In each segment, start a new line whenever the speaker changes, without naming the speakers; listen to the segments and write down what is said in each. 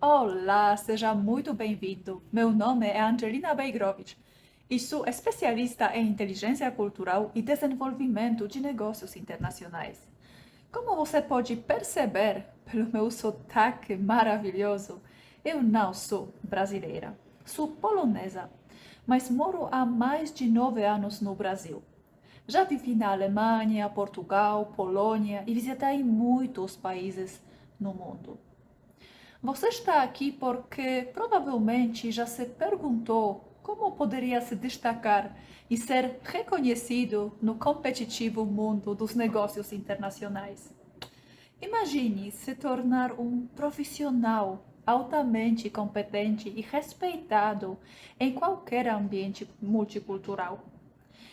Olá, seja muito bem-vindo. Meu nome é Angelina Beigrovic e sou especialista em inteligência cultural e desenvolvimento de negócios internacionais. Como você pode perceber pelo meu sotaque maravilhoso, eu não sou brasileira, sou polonesa, mas moro há mais de 9 anos no Brasil. Já vivi na Alemanha, Portugal, Polônia e visitei muitos países no mundo. Você está aqui porque provavelmente já se perguntou como poderia se destacar e ser reconhecido no competitivo mundo dos negócios internacionais. Imagine se tornar um profissional altamente competente e respeitado em qualquer ambiente multicultural.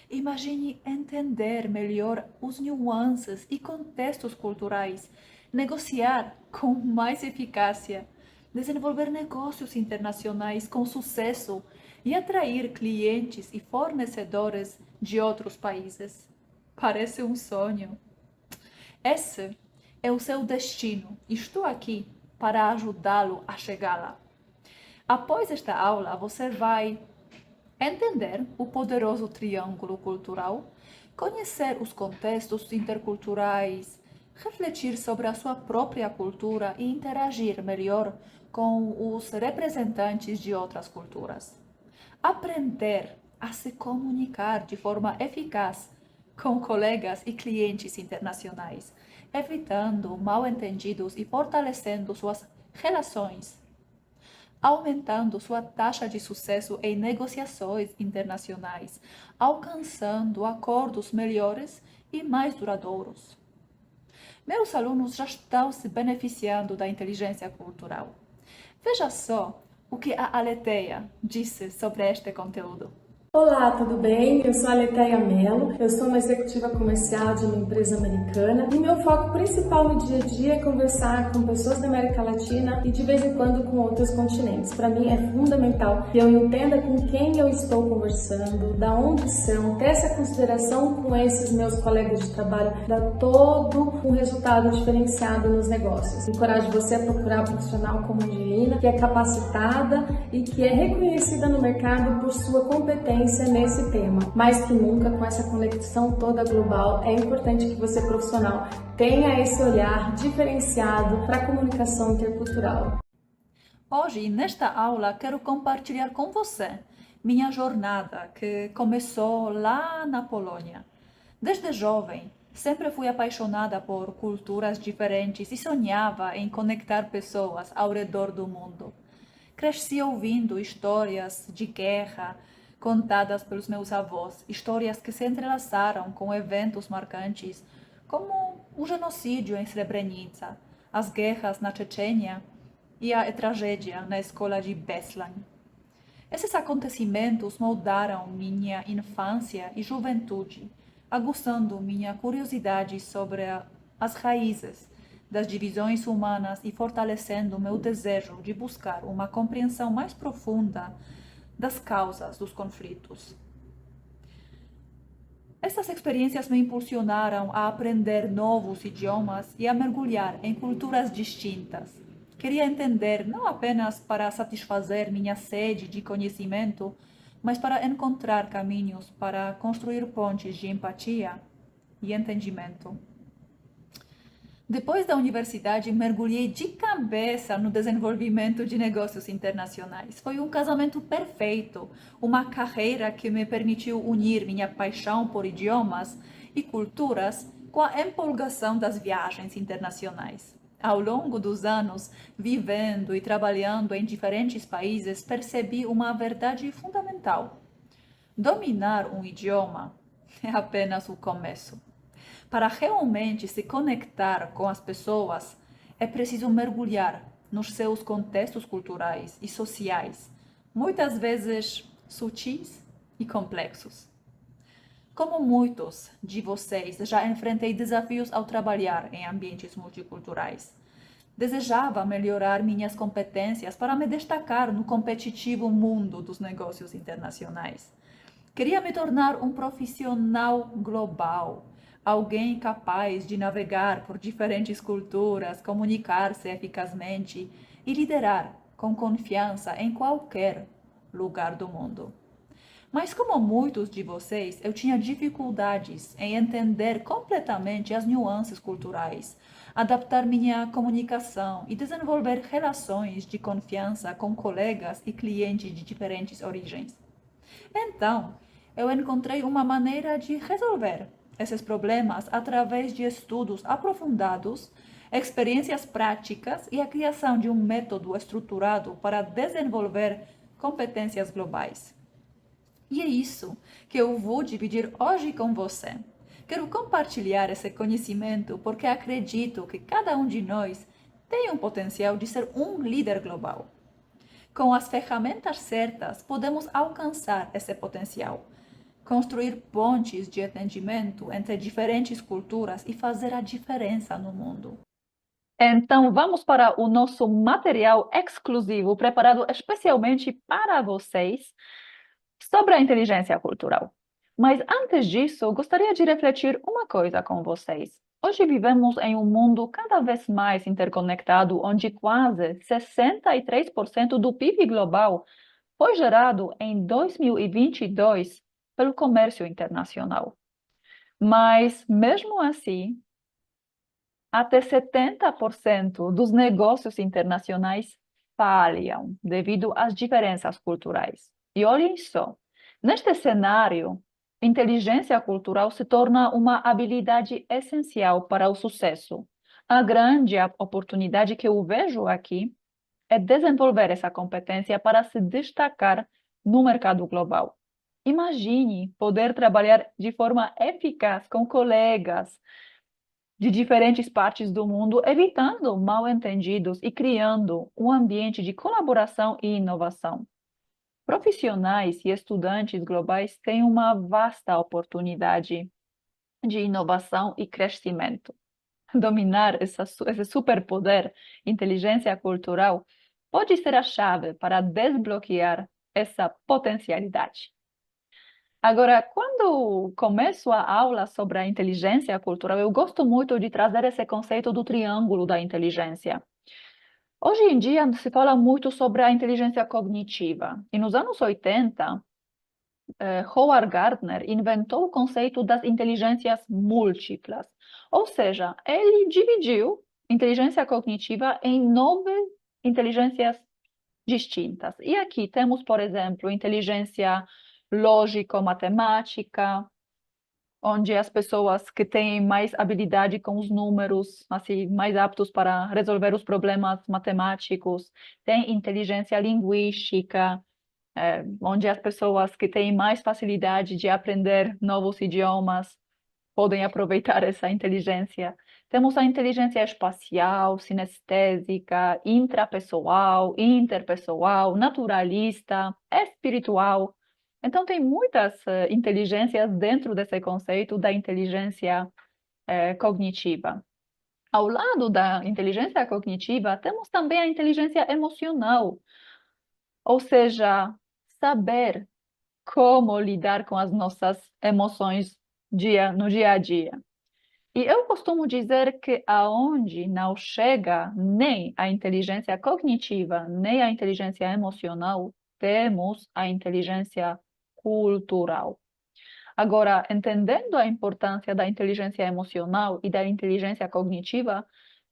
Imagine entender melhor os nuances e contextos culturais, negociar com mais eficácia, desenvolver negócios internacionais com sucesso e atrair clientes e fornecedores de outros países. Parece um sonho. Esse é o seu destino. Estou aqui para ajudá-lo a chegar lá. Após esta aula, você vai entender o poderoso triângulo cultural, conhecer os contextos interculturais, refletir sobre a sua própria cultura e interagir melhor com os representantes de outras culturas. Aprender a se comunicar de forma eficaz com colegas e clientes internacionais, evitando mal-entendidos e fortalecendo suas relações, aumentando sua taxa de sucesso em negociações internacionais, alcançando acordos melhores e mais duradouros. Meus alunos já estão se beneficiando da inteligência cultural. Veja só o que a Aletheia disse sobre este conteúdo.
Olá, tudo bem? Eu sou a Letéia Mello, eu sou uma executiva comercial de uma empresa americana e meu foco principal no dia a dia é conversar com pessoas da América Latina e de vez em quando com outros continentes. Para mim é fundamental que eu entenda com quem eu estou conversando, da onde são, ter essa consideração com esses meus colegas de trabalho, dá todo um resultado diferenciado nos negócios. Encorajo você a procurar um profissional como a Angelina, que é capacitada e que é reconhecida no mercado por sua competência nesse tema. Mais que nunca, com essa conexão toda global, é importante que você, profissional, tenha esse olhar diferenciado para a comunicação intercultural.
Hoje, nesta aula, quero compartilhar com você minha jornada que começou lá na Polônia. Desde jovem, sempre fui apaixonada por culturas diferentes e sonhava em conectar pessoas ao redor do mundo. Cresci ouvindo histórias de guerra contadas pelos meus avós, histórias que se entrelaçaram com eventos marcantes, como o genocídio em Srebrenica, as guerras na Chechênia e a tragédia na escola de Beslan. Esses acontecimentos moldaram minha infância e juventude, aguçando minha curiosidade sobre as raízes das divisões humanas e fortalecendo meu desejo de buscar uma compreensão mais profunda das causas dos conflitos. Essas experiências me impulsionaram a aprender novos idiomas e a mergulhar em culturas distintas. Queria entender não apenas para satisfazer minha sede de conhecimento, mas para encontrar caminhos para construir pontes de empatia e entendimento. Depois da universidade, mergulhei de cabeça no desenvolvimento de negócios internacionais. Foi um casamento perfeito, uma carreira que me permitiu unir minha paixão por idiomas e culturas com a empolgação das viagens internacionais. Ao longo dos anos, vivendo e trabalhando em diferentes países, percebi uma verdade fundamental: dominar um idioma é apenas o começo. Para realmente se conectar com as pessoas, é preciso mergulhar nos seus contextos culturais e sociais, muitas vezes sutis e complexos. Como muitos de vocês, já enfrentei desafios ao trabalhar em ambientes multiculturais. Desejava melhorar minhas competências para me destacar no competitivo mundo dos negócios internacionais. Queria me tornar um profissional global, alguém capaz de navegar por diferentes culturas, comunicar-se eficazmente e liderar com confiança em qualquer lugar do mundo. Mas como muitos de vocês, eu tinha dificuldades em entender completamente as nuances culturais, adaptar minha comunicação e desenvolver relações de confiança com colegas e clientes de diferentes origens. Então, eu encontrei uma maneira de resolver esses problemas através de estudos aprofundados, experiências práticas e a criação de um método estruturado para desenvolver competências globais. E é isso que eu vou dividir hoje com você. Quero compartilhar esse conhecimento porque acredito que cada um de nós tem um potencial de ser um líder global. Com as ferramentas certas, podemos alcançar esse potencial, construir pontes de entendimento entre diferentes culturas e fazer a diferença no mundo. Então, vamos para o nosso material exclusivo preparado especialmente para vocês sobre a inteligência cultural. Mas antes disso, gostaria de refletir uma coisa com vocês. Hoje vivemos em um mundo cada vez mais interconectado, onde quase 63% do PIB global foi gerado em 2022 pelo comércio internacional. Mas, mesmo assim, até 70% dos negócios internacionais falham devido às diferenças culturais. E olhem só, neste cenário, inteligência cultural se torna uma habilidade essencial para o sucesso. A grande oportunidade que eu vejo aqui é desenvolver essa competência para se destacar no mercado global. Imagine poder trabalhar de forma eficaz com colegas de diferentes partes do mundo, evitando mal-entendidos e criando um ambiente de colaboração e inovação. Profissionais e estudantes globais têm uma vasta oportunidade de inovação e crescimento. Dominar esse superpoder, inteligência cultural, pode ser a chave para desbloquear essa potencialidade. Agora, quando começo a aula sobre a inteligência cultural, eu gosto muito de trazer esse conceito do triângulo da inteligência. Hoje em dia se fala muito sobre a inteligência cognitiva. E nos anos 80, Howard Gardner inventou o conceito das inteligências múltiplas. Ou seja, ele dividiu inteligência cognitiva em 9 inteligências distintas. E aqui temos, por exemplo, inteligência lógico-matemática, onde as pessoas que têm mais habilidade com os números, assim, mais aptos para resolver os problemas matemáticos, têm inteligência linguística, onde as pessoas que têm mais facilidade de aprender novos idiomas podem aproveitar essa inteligência. Temos a inteligência espacial, sinestésica, intrapessoal, interpessoal, naturalista, espiritual. Então, tem muitas inteligências dentro desse conceito da inteligência cognitiva. Ao lado da inteligência cognitiva, temos também a inteligência emocional, ou seja, saber como lidar com as nossas emoções no dia a dia. E eu costumo dizer que aonde não chega nem a inteligência cognitiva, nem a inteligência emocional, temos a inteligência cultural. Agora, entendendo a importância da inteligência emocional e da inteligência cognitiva,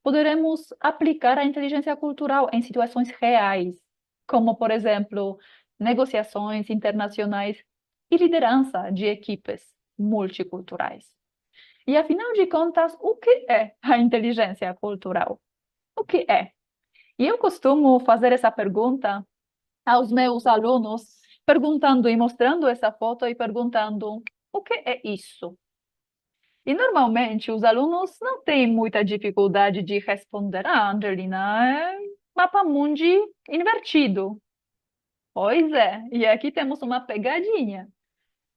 poderemos aplicar a inteligência cultural em situações reais, como, por exemplo, negociações internacionais e liderança de equipes multiculturais. E, afinal de contas, o que é a inteligência cultural? O que é? E eu costumo fazer essa pergunta aos meus alunos, perguntando e mostrando essa foto e perguntando: o que é isso? E, normalmente, os alunos não têm muita dificuldade de responder: Angelina, é mapa mundi invertido. Pois é, e aqui temos uma pegadinha.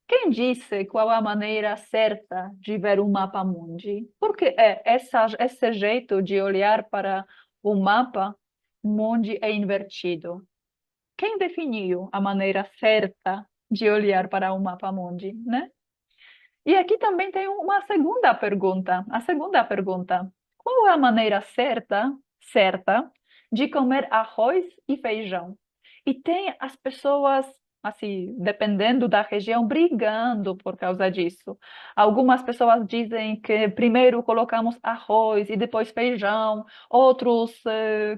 Quem disse qual a maneira certa de ver o mapa mundi? Porque esse jeito de olhar para o mapa mundi é invertido. Quem definiu a maneira certa de olhar para o mapa mundi, né? E aqui também tem uma segunda pergunta. A segunda pergunta: qual é a maneira certa de comer arroz e feijão. E tem as pessoas, assim, dependendo da região, brigando por causa disso. Algumas pessoas dizem que primeiro colocamos arroz e depois feijão. Outros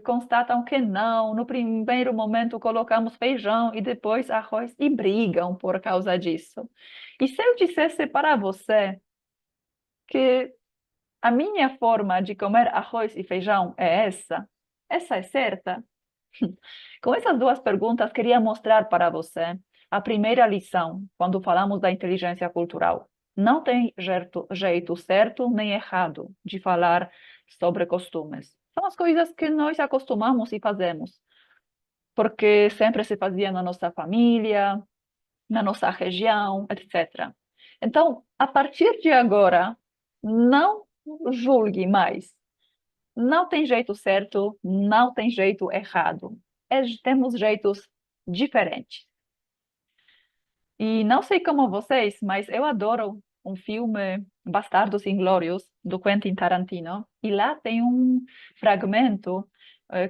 constatam que não, no primeiro momento colocamos feijão e depois arroz e brigam por causa disso. E se eu dissesse para você que a minha forma de comer arroz e feijão é essa é certa? Com essas duas perguntas, queria mostrar para você a primeira lição quando falamos da inteligência cultural. Não tem jeito certo nem errado de falar sobre costumes. São as coisas que nós acostumamos e fazemos, porque sempre se fazia na nossa família, na nossa região, etc. Então, a partir de agora, não julgue mais. Não tem jeito certo, não tem jeito errado. Temos jeitos diferentes. E não sei como vocês, mas eu adoro um filme Bastardos Inglórios, do Quentin Tarantino, e lá tem um fragmento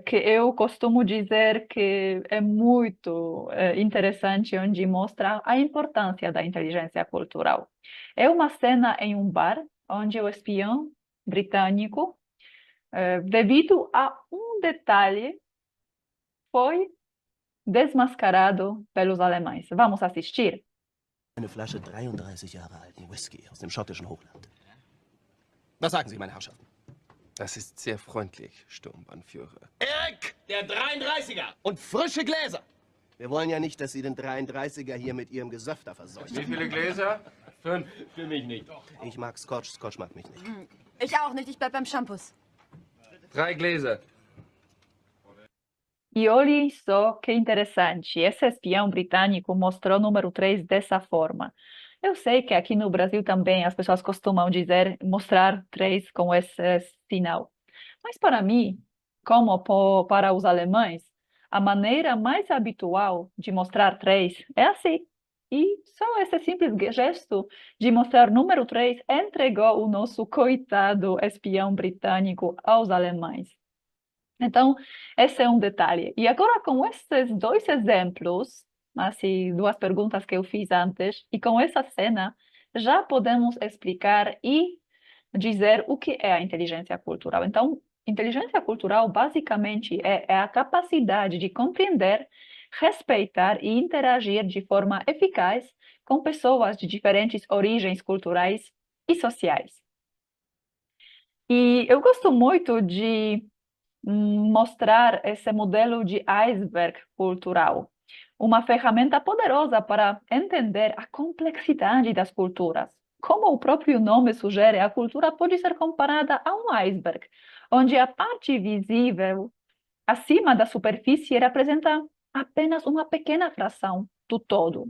que eu costumo dizer que é muito interessante, onde mostra a importância da inteligência cultural. É uma cena em um bar, onde o espião britânico, devido a um detalhe, foi desmascarado pelos alemães. Vamos assistir?
Eine Flasche 33 Jahre alten Whisky aus dem schottischen Hochland. Was sagen Sie, meine Herrschaften?
Das ist sehr freundlich, Sturmbannführer.
Erik, der 33er! Und frische Gläser! Wir wollen ja nicht, dass Sie den 33er hier mit Ihrem Gesöfter verseuchen.
Wie viele Gläser? 5.
Für mich nicht. Ich mag Scotch, Scotch mag mich nicht.
Ich auch nicht, ich bleib beim Shampoos.
3 Gläser.
E olhem só que interessante, esse espião britânico mostrou o número 3 dessa forma. Eu sei que aqui no Brasil também as pessoas costumam dizer, mostrar 3 com esse sinal. Mas para mim, como para os alemães, a maneira mais habitual de mostrar 3 é assim. E só esse simples gesto de mostrar número 3 entregou o nosso coitado espião britânico aos alemães. Então, esse é um detalhe. E agora, com esses dois exemplos, assim, duas perguntas que eu fiz antes, e com essa cena, já podemos explicar e dizer o que é a inteligência cultural. Então, inteligência cultural, basicamente, é a capacidade de compreender, respeitar e interagir de forma eficaz com pessoas de diferentes origens culturais e sociais. E eu gosto muito de mostrar esse modelo de iceberg cultural, uma ferramenta poderosa para entender a complexidade das culturas. Como o próprio nome sugere, a cultura pode ser comparada a um iceberg, onde a parte visível acima da superfície representa apenas uma pequena fração do todo.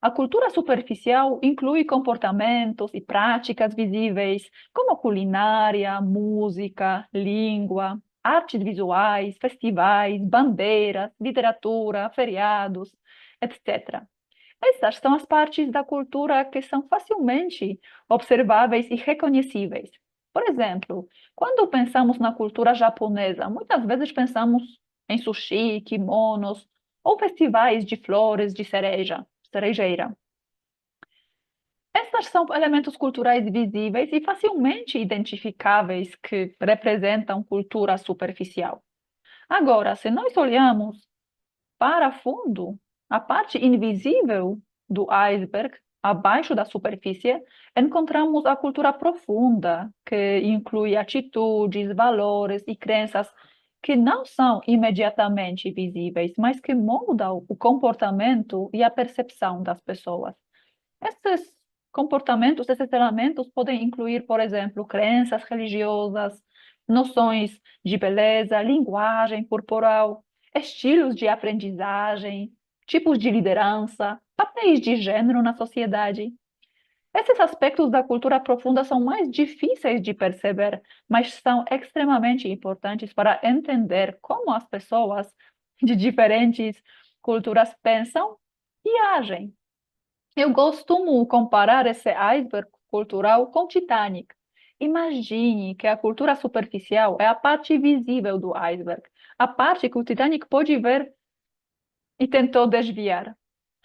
A cultura superficial inclui comportamentos e práticas visíveis, como culinária, música, língua, artes visuais, festivais, bandeiras, literatura, feriados, etc. Essas são as partes da cultura que são facilmente observáveis e reconhecíveis. Por exemplo, quando pensamos na cultura japonesa, muitas vezes pensamos em sushi, kimonos ou festivais de flores de cerejeira. Esses são elementos culturais visíveis e facilmente identificáveis que representam cultura superficial. Agora, se nós olhamos para fundo, a parte invisível do iceberg, abaixo da superfície, encontramos a cultura profunda, que inclui atitudes, valores e crenças que não são imediatamente visíveis, mas que moldam o comportamento e a percepção das pessoas. Esses comportamentos, esses elementos podem incluir, por exemplo, crenças religiosas, noções de beleza, linguagem corporal, estilos de aprendizagem, tipos de liderança, papéis de gênero na sociedade. Esses aspectos da cultura profunda são mais difíceis de perceber, mas são extremamente importantes para entender como as pessoas de diferentes culturas pensam e agem. Eu costumo comparar esse iceberg cultural com Titanic. Imagine que a cultura superficial é a parte visível do iceberg. a parte que o Titanic pôde ver e tentou desviar.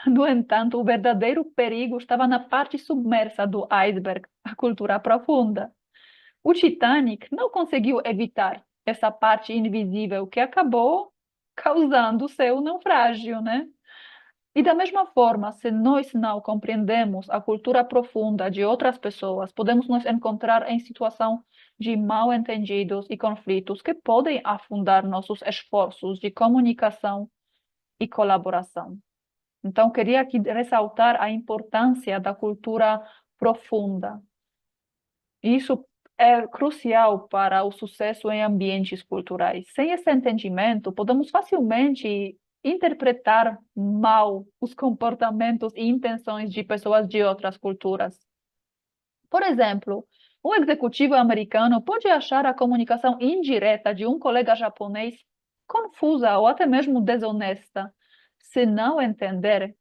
No entanto, o verdadeiro perigo estava na parte submersa do iceberg, a cultura profunda. O Titanic não conseguiu evitar essa parte invisível que acabou causando seu naufrágio, né? E da mesma forma, se nós não compreendemos a cultura profunda de outras pessoas, podemos nos encontrar em situação de mal-entendidos e conflitos que podem afundar nossos esforços de comunicação e colaboração. Então, queria aqui ressaltar a importância da cultura profunda. Isso é crucial para o sucesso em ambientes culturais. Sem esse entendimento, podemos facilmente interpretar mal os comportamentos e intenções de pessoas de outras culturas. Por exemplo, um executivo americano pode achar a comunicação indireta de um colega japonês confusa ou até mesmo desonesta, se não entender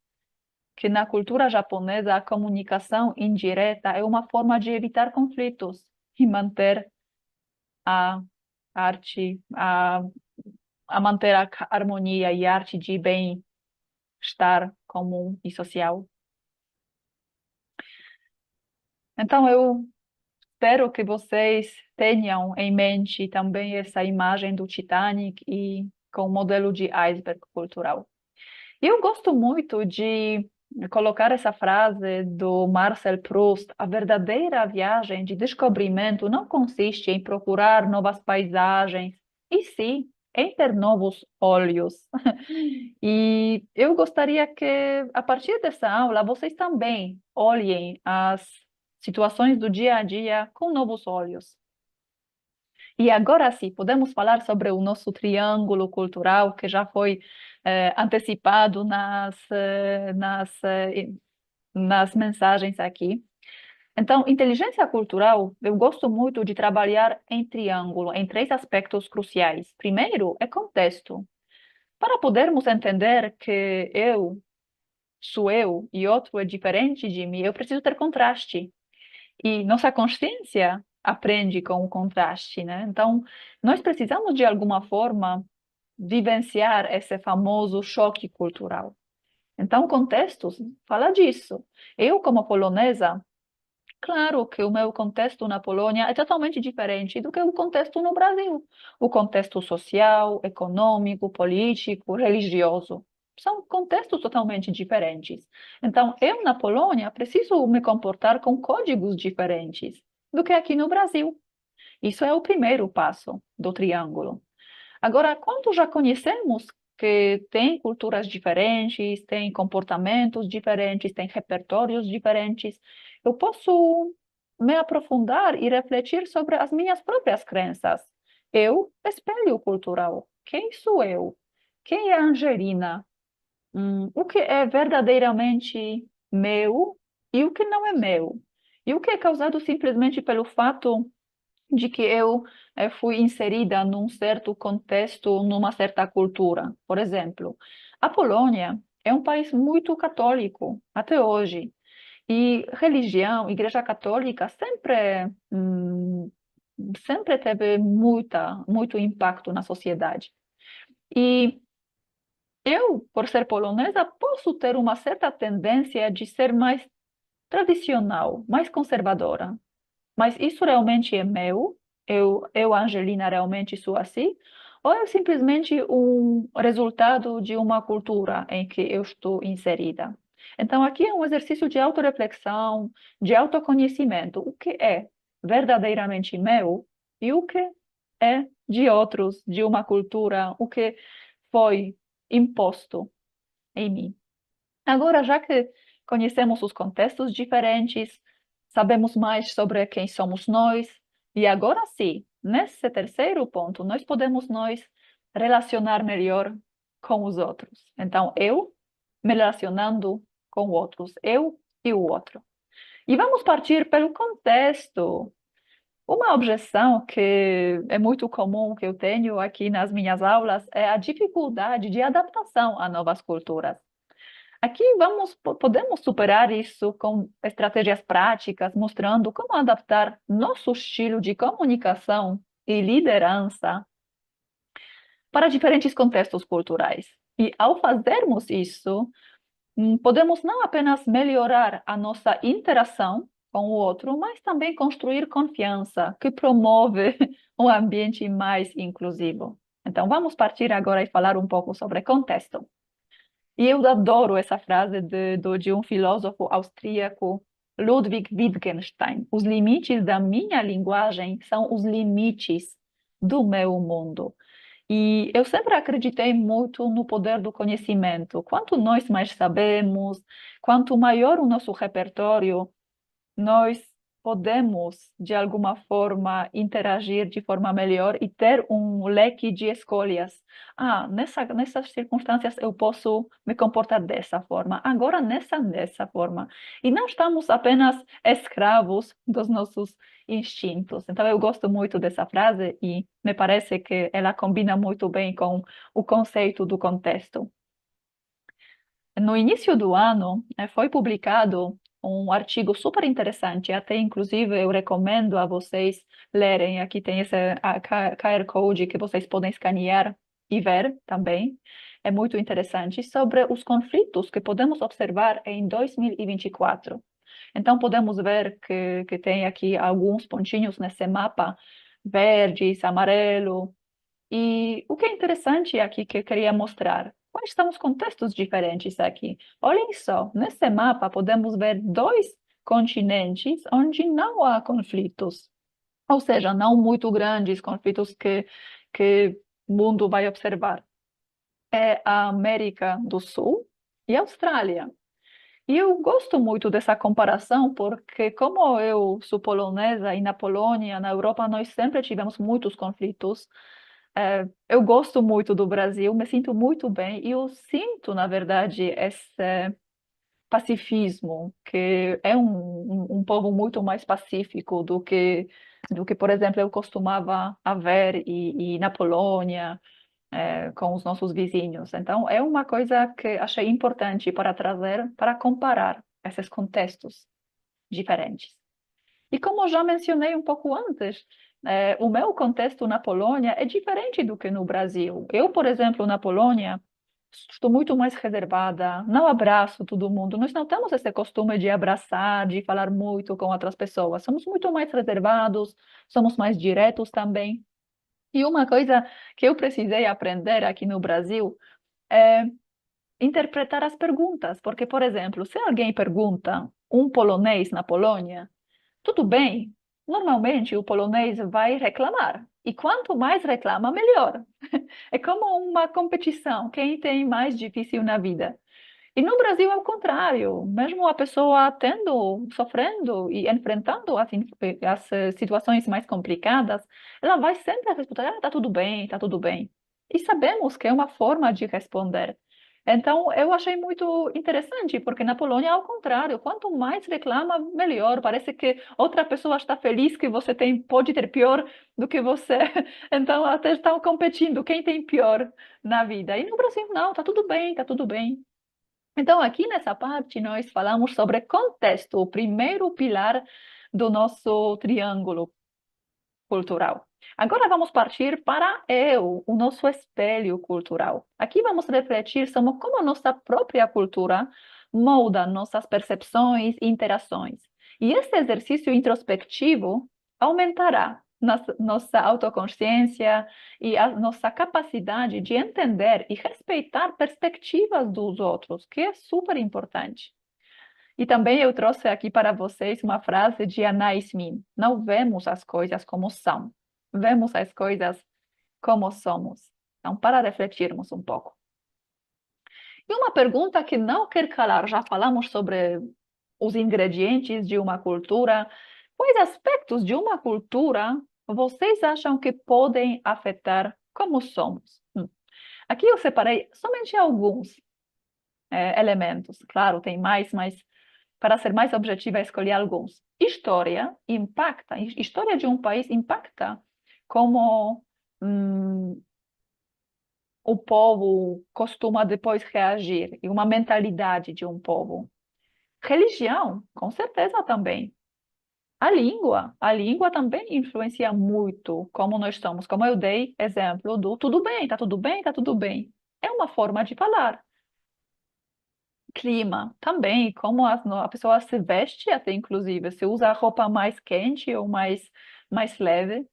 que na cultura japonesa a comunicação indireta é uma forma de evitar conflitos e manter a arte, a manter a harmonia e a arte de bem-estar comum e social. Então, eu espero que vocês tenham em mente também essa imagem do Titanic e com o modelo de iceberg cultural. E eu gosto muito de colocar essa frase do Marcel Proust: a verdadeira viagem de descobrimento não consiste em procurar novas paisagens, e sim em ter novos olhos. E eu gostaria que, a partir dessa aula, vocês também olhem as situações do dia a dia com novos olhos. E agora sim, podemos falar sobre o nosso triângulo cultural, que já foi antecipado nas mensagens aqui. Então, inteligência cultural, eu gosto muito de trabalhar em triângulo, em três aspectos cruciais. Primeiro é contexto. Para podermos entender que eu sou eu e outro é diferente de mim, eu preciso ter contraste. E nossa consciência aprende com o contraste, né? Então, nós precisamos, de alguma forma, vivenciar esse famoso choque cultural. Então, contextos fala disso. Eu, como polonesa, claro que o meu contexto na Polônia é totalmente diferente do que o contexto no Brasil. O contexto social, econômico, político, religioso. São contextos totalmente diferentes. Então, eu na Polônia preciso me comportar com códigos diferentes do que aqui no Brasil. Isso é o primeiro passo do triângulo. Agora, quando já conhecemos que tem culturas diferentes, tem comportamentos diferentes, tem repertórios diferentes, eu posso me aprofundar e refletir sobre as minhas próprias crenças. Eu, espelho cultural. Quem sou eu? Quem é a Angelina? O que é verdadeiramente meu e o que não é meu? E o que é causado simplesmente pelo fato de que eu fui inserida num certo contexto, numa certa cultura. Por exemplo, a Polônia é um país muito católico até hoje. E religião, Igreja Católica, sempre teve muito impacto na sociedade. E eu, por ser polonesa, posso ter uma certa tendência de ser mais tradicional, mais conservadora. Mas isso realmente é meu? Angelina, realmente sou assim? Ou é simplesmente um resultado de uma cultura em que eu estou inserida? Então, aqui é um exercício de autorreflexão, de autoconhecimento. O que é verdadeiramente meu e o que é de outros, de uma cultura, o que foi imposto em mim. Agora, já que conhecemos os contextos diferentes, sabemos mais sobre quem somos nós, e agora sim, nesse terceiro ponto, nós podemos nos relacionar melhor com os outros. Então, eu me relacionando com outros, eu e o outro. E vamos partir pelo contexto. Uma objeção que é muito comum que eu tenho aqui nas minhas aulas é a dificuldade de adaptação a novas culturas. Aqui podemos superar isso com estratégias práticas, mostrando como adaptar nosso estilo de comunicação e liderança para diferentes contextos culturais. E ao fazermos isso, podemos não apenas melhorar a nossa interação com o outro, mas também construir confiança, que promove um ambiente mais inclusivo. Então, vamos partir agora e falar um pouco sobre contexto. E eu adoro essa frase de um filósofo austríaco, Ludwig Wittgenstein. Os limites da minha linguagem são os limites do meu mundo. E eu sempre acreditei muito no poder do conhecimento. Quanto nós mais sabemos, quanto maior o nosso repertório, nós podemos, de alguma forma, interagir de forma melhor e ter um leque de escolhas. Nessas circunstâncias eu posso me comportar dessa forma, agora dessa forma. E não estamos apenas escravos dos nossos instintos. Então eu gosto muito dessa frase e me parece que ela combina muito bem com o conceito do contexto. No início do ano, foi publicado um artigo super interessante, até inclusive eu recomendo a vocês lerem. Aqui tem esse QR Code que vocês podem escanear e ver também. É muito interessante sobre os conflitos que podemos observar em 2024. Então, podemos ver que tem aqui alguns pontinhos nesse mapa, verdes, amarelo, e o que é interessante aqui que eu queria mostrar, quais são os contextos diferentes aqui? Olhem só, nesse mapa podemos ver dois continentes onde não há conflitos, ou seja, não muito grandes conflitos que o mundo vai observar. É a América do Sul e a Austrália. E eu gosto muito dessa comparação porque, como eu sou polonesa e na Polônia, na Europa, nós sempre tivemos muitos conflitos. Eu gosto muito do Brasil, me sinto muito bem e eu sinto, na verdade, esse pacifismo, que é um povo muito mais pacífico do que, por exemplo, eu costumava a ver e na Polônia, com os nossos vizinhos. Então, é uma coisa que achei importante para trazer, para comparar esses contextos diferentes. E como já mencionei um pouco antes, o meu contexto na Polônia é diferente do que no Brasil. Eu, por exemplo, na Polônia, estou muito mais reservada, não abraço todo mundo. Nós não temos esse costume de abraçar, de falar muito com outras pessoas. Somos muito mais reservados, somos mais diretos também. E uma coisa que eu precisei aprender aqui no Brasil é interpretar as perguntas, porque, por exemplo, se alguém pergunta um polonês na Polônia, tudo bem, normalmente o polonês vai reclamar. E quanto mais reclama, melhor. É como uma competição, quem tem mais difícil na vida. E no Brasil é o contrário, mesmo a pessoa sofrendo e enfrentando as situações mais complicadas, ela vai sempre responder, tá tudo bem, tá tudo bem. E sabemos que é uma forma de responder. Então, eu achei muito interessante, porque na Polônia é ao contrário, quanto mais reclama, melhor. Parece que outra pessoa está feliz que você pode ter pior do que você. Então, até estão competindo, quem tem pior na vida. E no Brasil, não, tá tudo bem, tá tudo bem. Então, aqui nessa parte, nós falamos sobre contexto, o primeiro pilar do nosso triângulo cultural. Agora vamos partir para eu, o nosso espelho cultural. Aqui vamos refletir sobre como a nossa própria cultura molda nossas percepções e interações. E esse exercício introspectivo aumentará nossa autoconsciência e a nossa capacidade de entender e respeitar perspectivas dos outros, que é super importante. E também eu trouxe aqui para vocês uma frase de Anais Nin: não vemos as coisas como são, vemos as coisas como somos. Então, para refletirmos um pouco. E uma pergunta que não quer calar, já falamos sobre os ingredientes de uma cultura. Quais aspectos de uma cultura vocês acham que podem afetar como somos? Aqui eu separei somente alguns elementos. Claro, tem mais, mas para ser mais objetiva, escolhi alguns. História impacta, história de um país impacta como o povo costuma depois reagir, e uma mentalidade de um povo. Religião, com certeza também.
A língua também influencia muito como nós somos. Como eu dei exemplo do tudo bem, tá tudo bem, tá tudo bem. É uma forma de falar. Clima também, como a pessoa se veste, até inclusive, se usa roupa mais quente ou mais leve.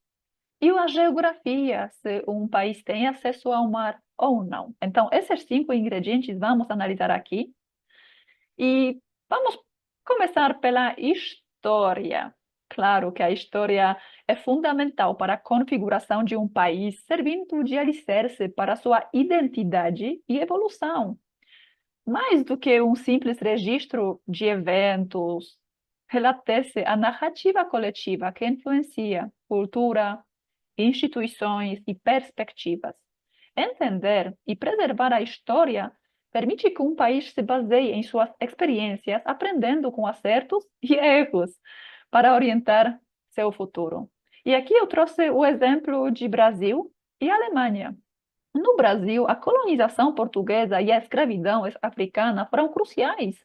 E a geografia, se um país tem acesso ao mar ou não. Então, esses 5 ingredientes vamos analisar aqui. E vamos começar pela história. Claro que a história é fundamental para a configuração de um país, servindo de alicerce para sua identidade e evolução. Mais do que um simples registro de eventos, relata-se a narrativa coletiva que influencia cultura, instituições e perspectivas. Entender e preservar a história permite que um país se baseie em suas experiências, aprendendo com acertos e erros para orientar seu futuro. E aqui eu trouxe o exemplo de Brasil e Alemanha. No Brasil, a colonização portuguesa e a escravidão africana foram cruciais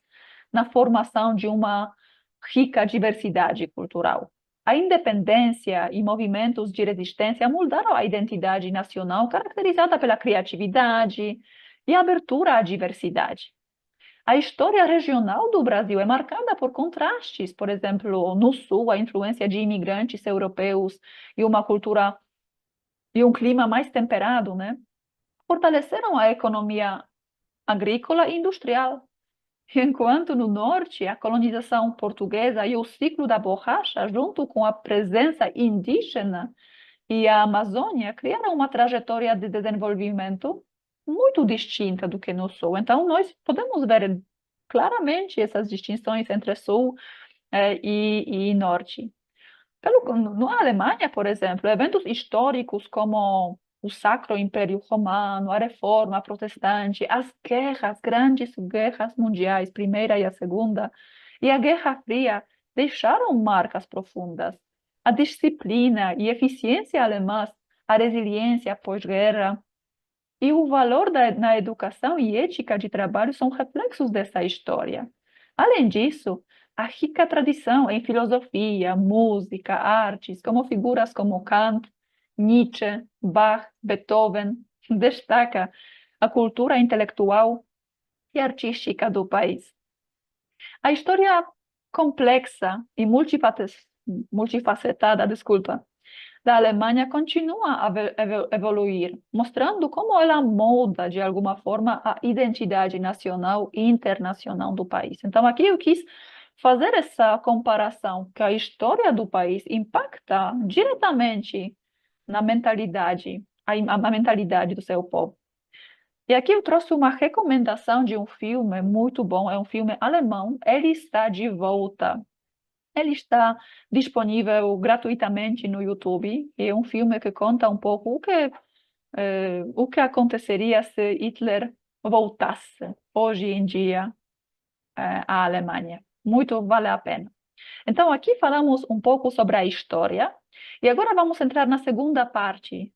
na formação de uma rica diversidade cultural. A independência e movimentos de resistência moldaram a identidade nacional, caracterizada pela criatividade e abertura à diversidade. A história regional do Brasil é marcada por contrastes, por exemplo, no sul, a influência de imigrantes europeus e uma cultura e um clima mais temperado, né? Fortaleceram a economia agrícola e industrial, enquanto no norte a colonização portuguesa e o ciclo da borracha, junto com a presença indígena e a Amazônia, criaram uma trajetória de desenvolvimento muito distinta do que no sul. Então, nós podemos ver claramente essas distinções entre sul e norte. Na Alemanha, por exemplo, eventos históricos como o Sacro Império Romano, a Reforma Protestante, as guerras, grandes guerras mundiais, Primeira e a Segunda, e a Guerra Fria, deixaram marcas profundas. A disciplina e eficiência alemãs, a resiliência pós-guerra e o valor na educação e ética de trabalho são reflexos dessa história. Além disso, a rica tradição em filosofia, música, artes, como figuras como Kant, Nietzsche, Bach, Beethoven, destaca a cultura intelectual e artística do país. A história complexa e multifacetada, da Alemanha continua a evoluir, mostrando como ela molda, de alguma forma, a identidade nacional e internacional do país. Então, aqui eu quis fazer essa comparação, que a história do país impacta diretamente na mentalidade, a mentalidade do seu povo. E aqui eu trouxe uma recomendação de um filme muito bom, é um filme alemão, Ele Está de Volta. Ele está disponível gratuitamente no YouTube. É um filme que conta um pouco o que aconteceria se Hitler voltasse hoje em dia à Alemanha. Muito vale a pena. Então, aqui falamos um pouco sobre a história. E agora vamos entrar na segunda parte,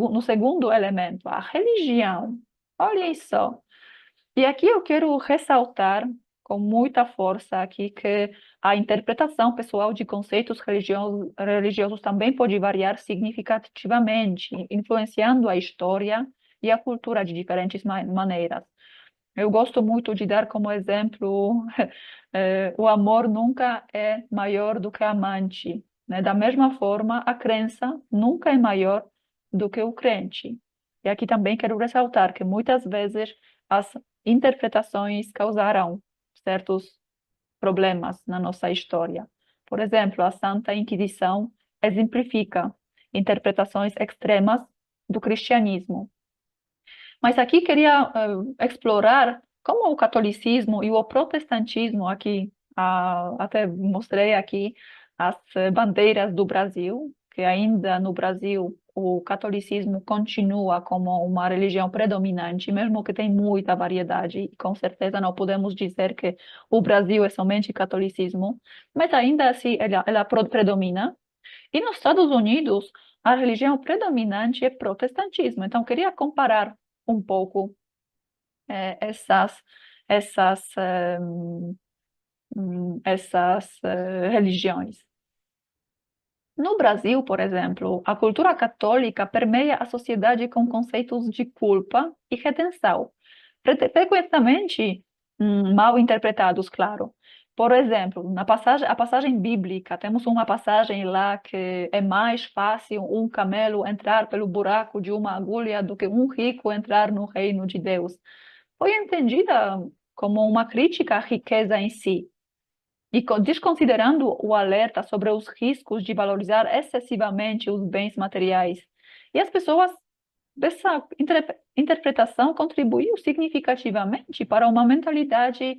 no segundo elemento, a religião. Olhem só. E aqui eu quero ressaltar com muita força aqui que a interpretação pessoal de conceitos religiosos também pode variar significativamente, influenciando a história e a cultura de diferentes maneiras. Eu gosto muito de dar como exemplo o amor nunca é maior do que a amante, né? Da mesma forma, a crença nunca é maior do que o crente. E aqui também quero ressaltar que muitas vezes as interpretações causaram certos problemas na nossa história. Por exemplo, a Santa Inquisição exemplifica interpretações extremas do cristianismo. Mas aqui queria explorar como o catolicismo e o protestantismo aqui, até mostrei aqui as bandeiras do Brasil, que ainda no Brasil o catolicismo continua como uma religião predominante, mesmo que tem muita variedade, e com certeza não podemos dizer que o Brasil é somente catolicismo, mas ainda assim ela predomina. E nos Estados Unidos, a religião predominante é protestantismo. Então, queria comparar um pouco essas religiões. No Brasil, por exemplo, a cultura católica permeia a sociedade com conceitos de culpa e redenção, frequentemente mal interpretados, claro. Por exemplo, a passagem bíblica, temos uma passagem lá que é mais fácil um camelo entrar pelo buraco de uma agulha do que um rico entrar no reino de Deus. Foi entendida como uma crítica à riqueza em si. E desconsiderando o alerta sobre os riscos de valorizar excessivamente os bens materiais. E as pessoas dessa interpretação contribuiu significativamente para uma mentalidade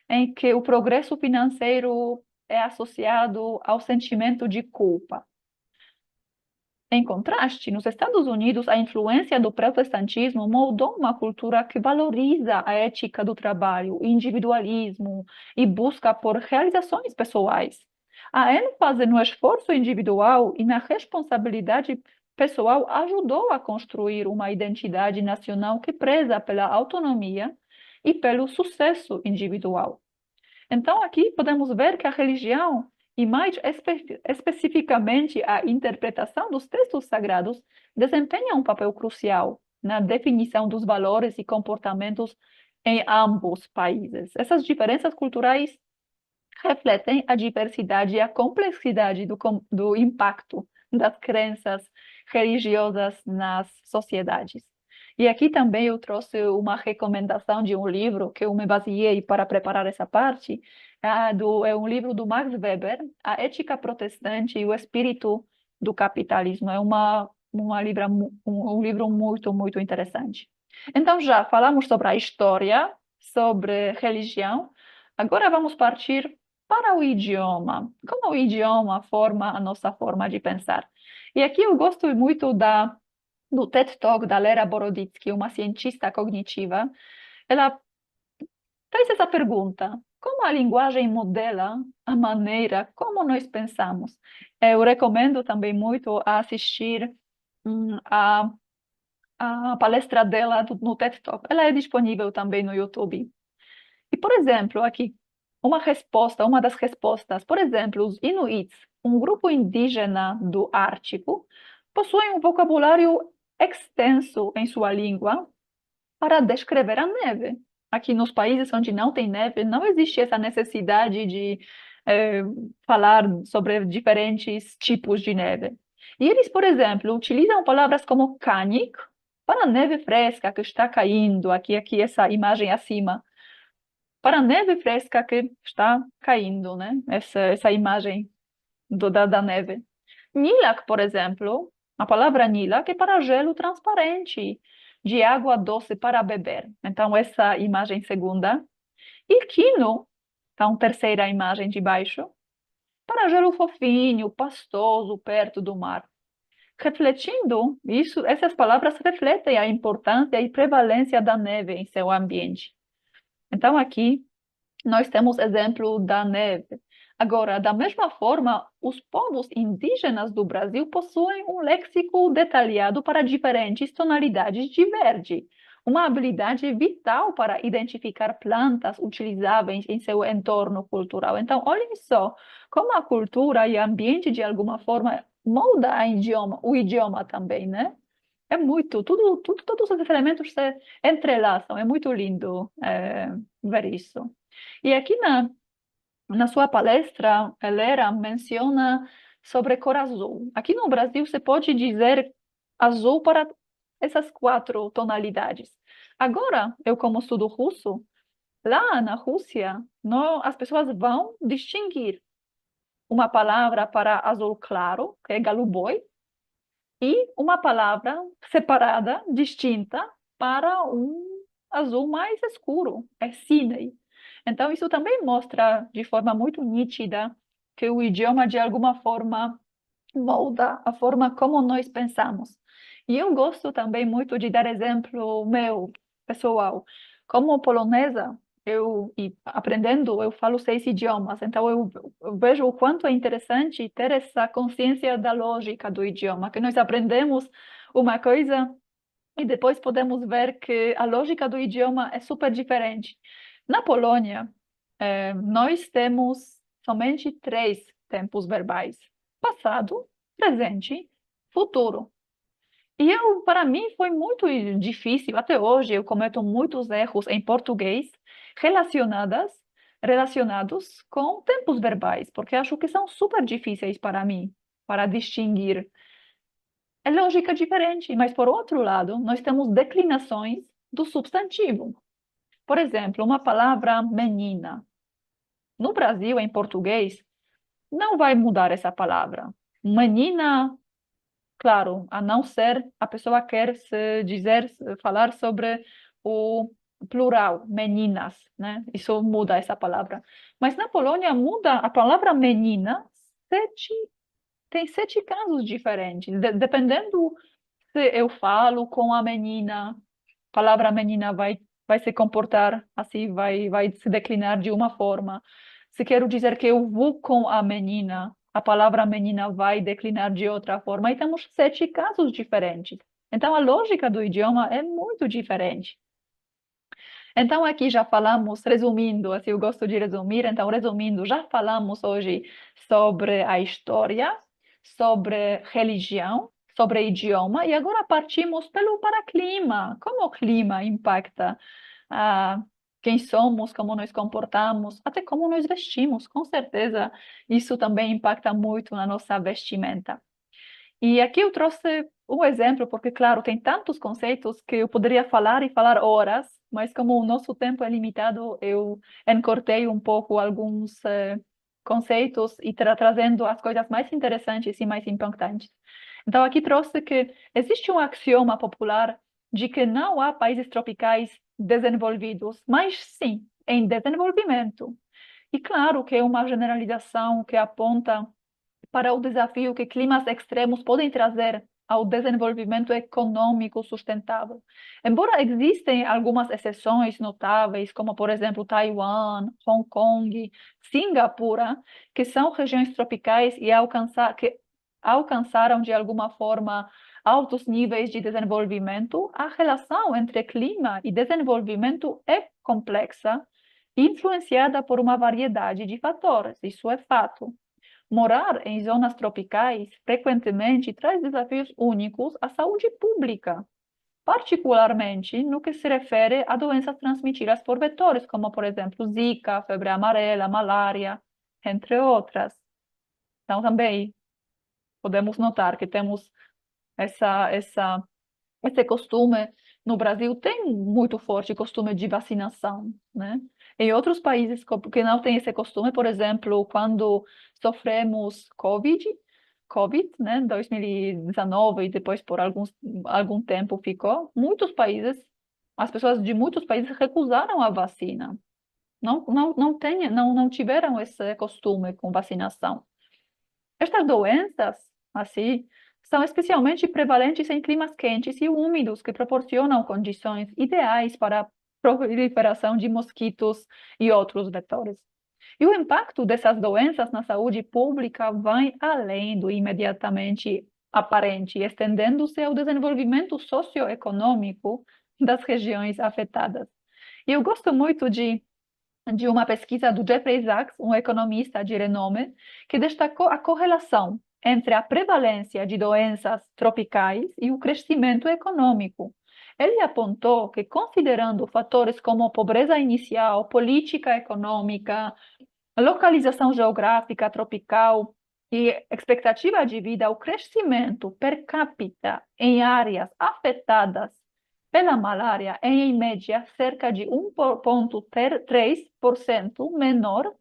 em que o progresso financeiro é associado ao sentimento de culpa. Em contraste, nos Estados Unidos, a influência do protestantismo moldou uma cultura que valoriza a ética do trabalho, o individualismo e busca por realizações pessoais. A ênfase no esforço individual e na responsabilidade pessoal ajudou a construir uma identidade nacional que preza pela autonomia e pelo sucesso individual. Então, aqui podemos ver que a religião, e mais especificamente a interpretação dos textos sagrados, desempenha um papel crucial na definição dos valores e comportamentos em ambos países. Essas diferenças culturais refletem a diversidade e a complexidade do impacto das crenças religiosas nas sociedades. E aqui também eu trouxe uma recomendação de um livro que eu me baseei para preparar essa parte, é um livro do Max Weber, A Ética Protestante e o Espírito do Capitalismo. É um livro muito, muito interessante. Então, já falamos sobre a história, sobre religião, agora vamos partir para o idioma. Como o idioma forma a nossa forma de pensar. E aqui eu gosto muito do TED Talk da Lera Boroditsky, uma cientista cognitiva. Ela fez essa pergunta: como a linguagem modela a maneira como nós pensamos? Eu recomendo também muito assistir a palestra dela no TED Talk. Ela é disponível também no YouTube. E, por exemplo, aqui, uma das respostas, por exemplo, os Inuits, um grupo indígena do Ártico, possuem um vocabulário extenso em sua língua para descrever a neve. Aqui nos países onde não tem neve, não existe essa necessidade de falar sobre diferentes tipos de neve. E eles, por exemplo, utilizam palavras como canik para a neve fresca que está caindo, aqui essa imagem acima, para a neve fresca que está caindo, né? Essa imagem da neve. Nilak, por exemplo, a palavra nilak é para gelo transparente, de água doce para beber. Então, essa imagem segunda. E quino, então, terceira imagem de baixo, para gelo fofinho, pastoso, perto do mar. Refletindo isso, essas palavras refletem a importância e prevalência da neve em seu ambiente. Então, aqui nós temos exemplo da neve. Agora, da mesma forma, os povos indígenas do Brasil possuem um léxico detalhado para diferentes tonalidades de verde, uma habilidade vital para identificar plantas utilizáveis em seu entorno cultural. Então, olhem só como a cultura e o ambiente, de alguma forma, molda o idioma também, né? É muito, todos os elementos se entrelaçam, é muito lindo ver isso. E aqui na sua palestra, a Lera menciona sobre cor azul. Aqui no Brasil, você pode dizer azul para essas 4 tonalidades. Agora, eu como estudo russo, lá na Rússia, as pessoas vão distinguir uma palavra para azul claro, que é голубой, e uma palavra separada, distinta, para um azul mais escuro, é синий. Então, isso também mostra de forma muito nítida que o idioma, de alguma forma, molda a forma como nós pensamos. E eu gosto também muito de dar exemplo meu, pessoal. Como polonesa, aprendendo, eu falo 6 idiomas, então eu vejo o quanto é interessante ter essa consciência da lógica do idioma, que nós aprendemos uma coisa e depois podemos ver que a lógica do idioma é super diferente. Na Polônia, nós temos somente 3 tempos verbais: passado, presente, futuro. E para mim, foi muito difícil. Até hoje, eu cometo muitos erros em português relacionados com tempos verbais, porque acho que são super difíceis para mim, para distinguir. É lógica diferente, mas por outro lado, nós temos declinações do substantivo. Por exemplo, uma palavra menina. No Brasil, em português, não vai mudar essa palavra. Menina, claro, a não ser a pessoa quer falar sobre o plural, meninas, né? Isso muda essa palavra. Mas na Polônia muda a palavra menina, tem 7 casos diferentes. Dependendo se eu falo com a menina, a palavra menina vai se comportar assim, vai se declinar de uma forma. Se quero dizer que eu vou com a menina, a palavra menina vai declinar de outra forma. E temos 7 casos diferentes. Então, a lógica do idioma é muito diferente. Então, aqui já falamos, resumindo, assim, eu gosto de resumir, então, resumindo, já falamos hoje sobre a história, sobre religião, sobre idioma, e agora partimos para clima. Como o clima impacta quem somos, como nos comportamos, até como nos vestimos. Com certeza, isso também impacta muito na nossa vestimenta. E aqui eu trouxe um exemplo, porque, claro, tem tantos conceitos que eu poderia falar e falar horas, mas como o nosso tempo é limitado, eu encortei um pouco alguns conceitos e trazendo as coisas mais interessantes e mais impactantes. Então, aqui trouxe que existe um axioma popular de que não há países tropicais desenvolvidos, mas sim em desenvolvimento. E claro que é uma generalização que aponta para o desafio que climas extremos podem trazer ao desenvolvimento econômico sustentável. Embora existem algumas exceções notáveis, como, por exemplo, Taiwan, Hong Kong, Singapura, que são regiões tropicais e que alcançaram, de alguma forma, altos níveis de desenvolvimento, a relação entre clima e desenvolvimento é complexa, influenciada por uma variedade de fatores, isso é fato. Morar em zonas tropicais frequentemente traz desafios únicos à saúde pública, particularmente no que se refere a doenças transmitidas por vetores, como, por exemplo, Zika, febre amarela, malária, entre outras. Então, também podemos notar que temos esse costume. No Brasil tem muito forte costume de vacinação, né? Em outros países que não têm esse costume, por exemplo, quando sofremos COVID, né, 2019 e depois por algum tempo ficou, as pessoas de muitos países recusaram a vacina. Não tiveram esse costume com vacinação. Estas doenças, assim, são especialmente prevalentes em climas quentes e úmidos, que proporcionam condições ideais para a proliferação de mosquitos e outros vetores. E o impacto dessas doenças na saúde pública vai além do imediatamente aparente, estendendo-se ao desenvolvimento socioeconômico das regiões afetadas. E eu gosto muito de uma pesquisa do Jeffrey Sachs, um economista de renome, que destacou a correlação entre a prevalência de doenças tropicais e o crescimento econômico. Ele apontou que, considerando fatores como pobreza inicial, política econômica, localização geográfica tropical e expectativa de vida, o crescimento per capita em áreas afetadas pela malária é, em média, cerca de 1,3% menor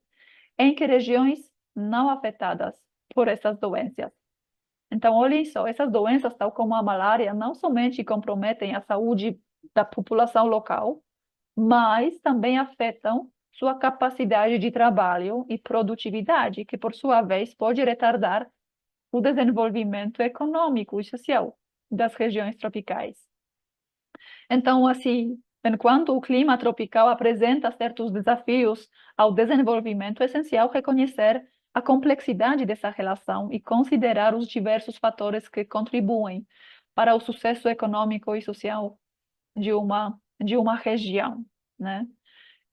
em que regiões não afetadas por essas doenças. Então, olhem só, essas doenças, tal como a malária, não somente comprometem a saúde da população local, mas também afetam sua capacidade de trabalho e produtividade, que, por sua vez, pode retardar o desenvolvimento econômico e social das regiões tropicais. Então, assim, enquanto o clima tropical apresenta certos desafios ao desenvolvimento, é essencial reconhecer a complexidade dessa relação e considerar os diversos fatores que contribuem para o sucesso econômico e social de uma região, né?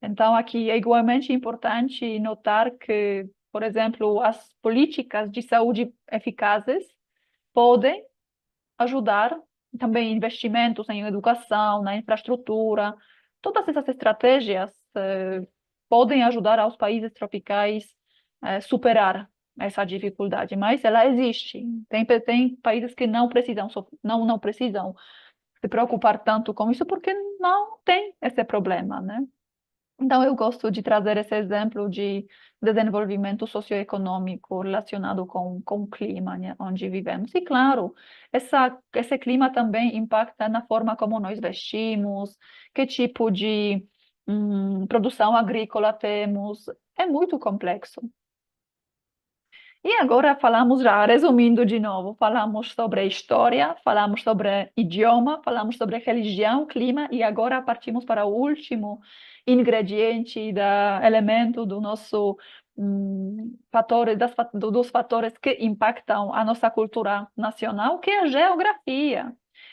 Então, aqui é igualmente importante notar que, por exemplo, as políticas de saúde eficazes podem ajudar, também investimentos em educação, na infraestrutura, todas essas estratégias podem ajudar aos países tropicais a superar essa dificuldade, mas ela existe. Tem países que não precisam se preocupar tanto com isso porque não tem esse problema, né? Então, eu gosto de trazer esse exemplo de desenvolvimento socioeconômico relacionado com o clima, né, onde vivemos. E, claro, esse clima também impacta na forma como nós vestimos, que tipo de produção agrícola temos. É muito complexo. E agora falamos já, resumindo de novo, falamos sobre história, falamos sobre idioma, falamos sobre religião, clima, e agora partimos para o último ingrediente, elemento do nosso dos fatores que impactam a nossa cultura nacional, que é a geografia.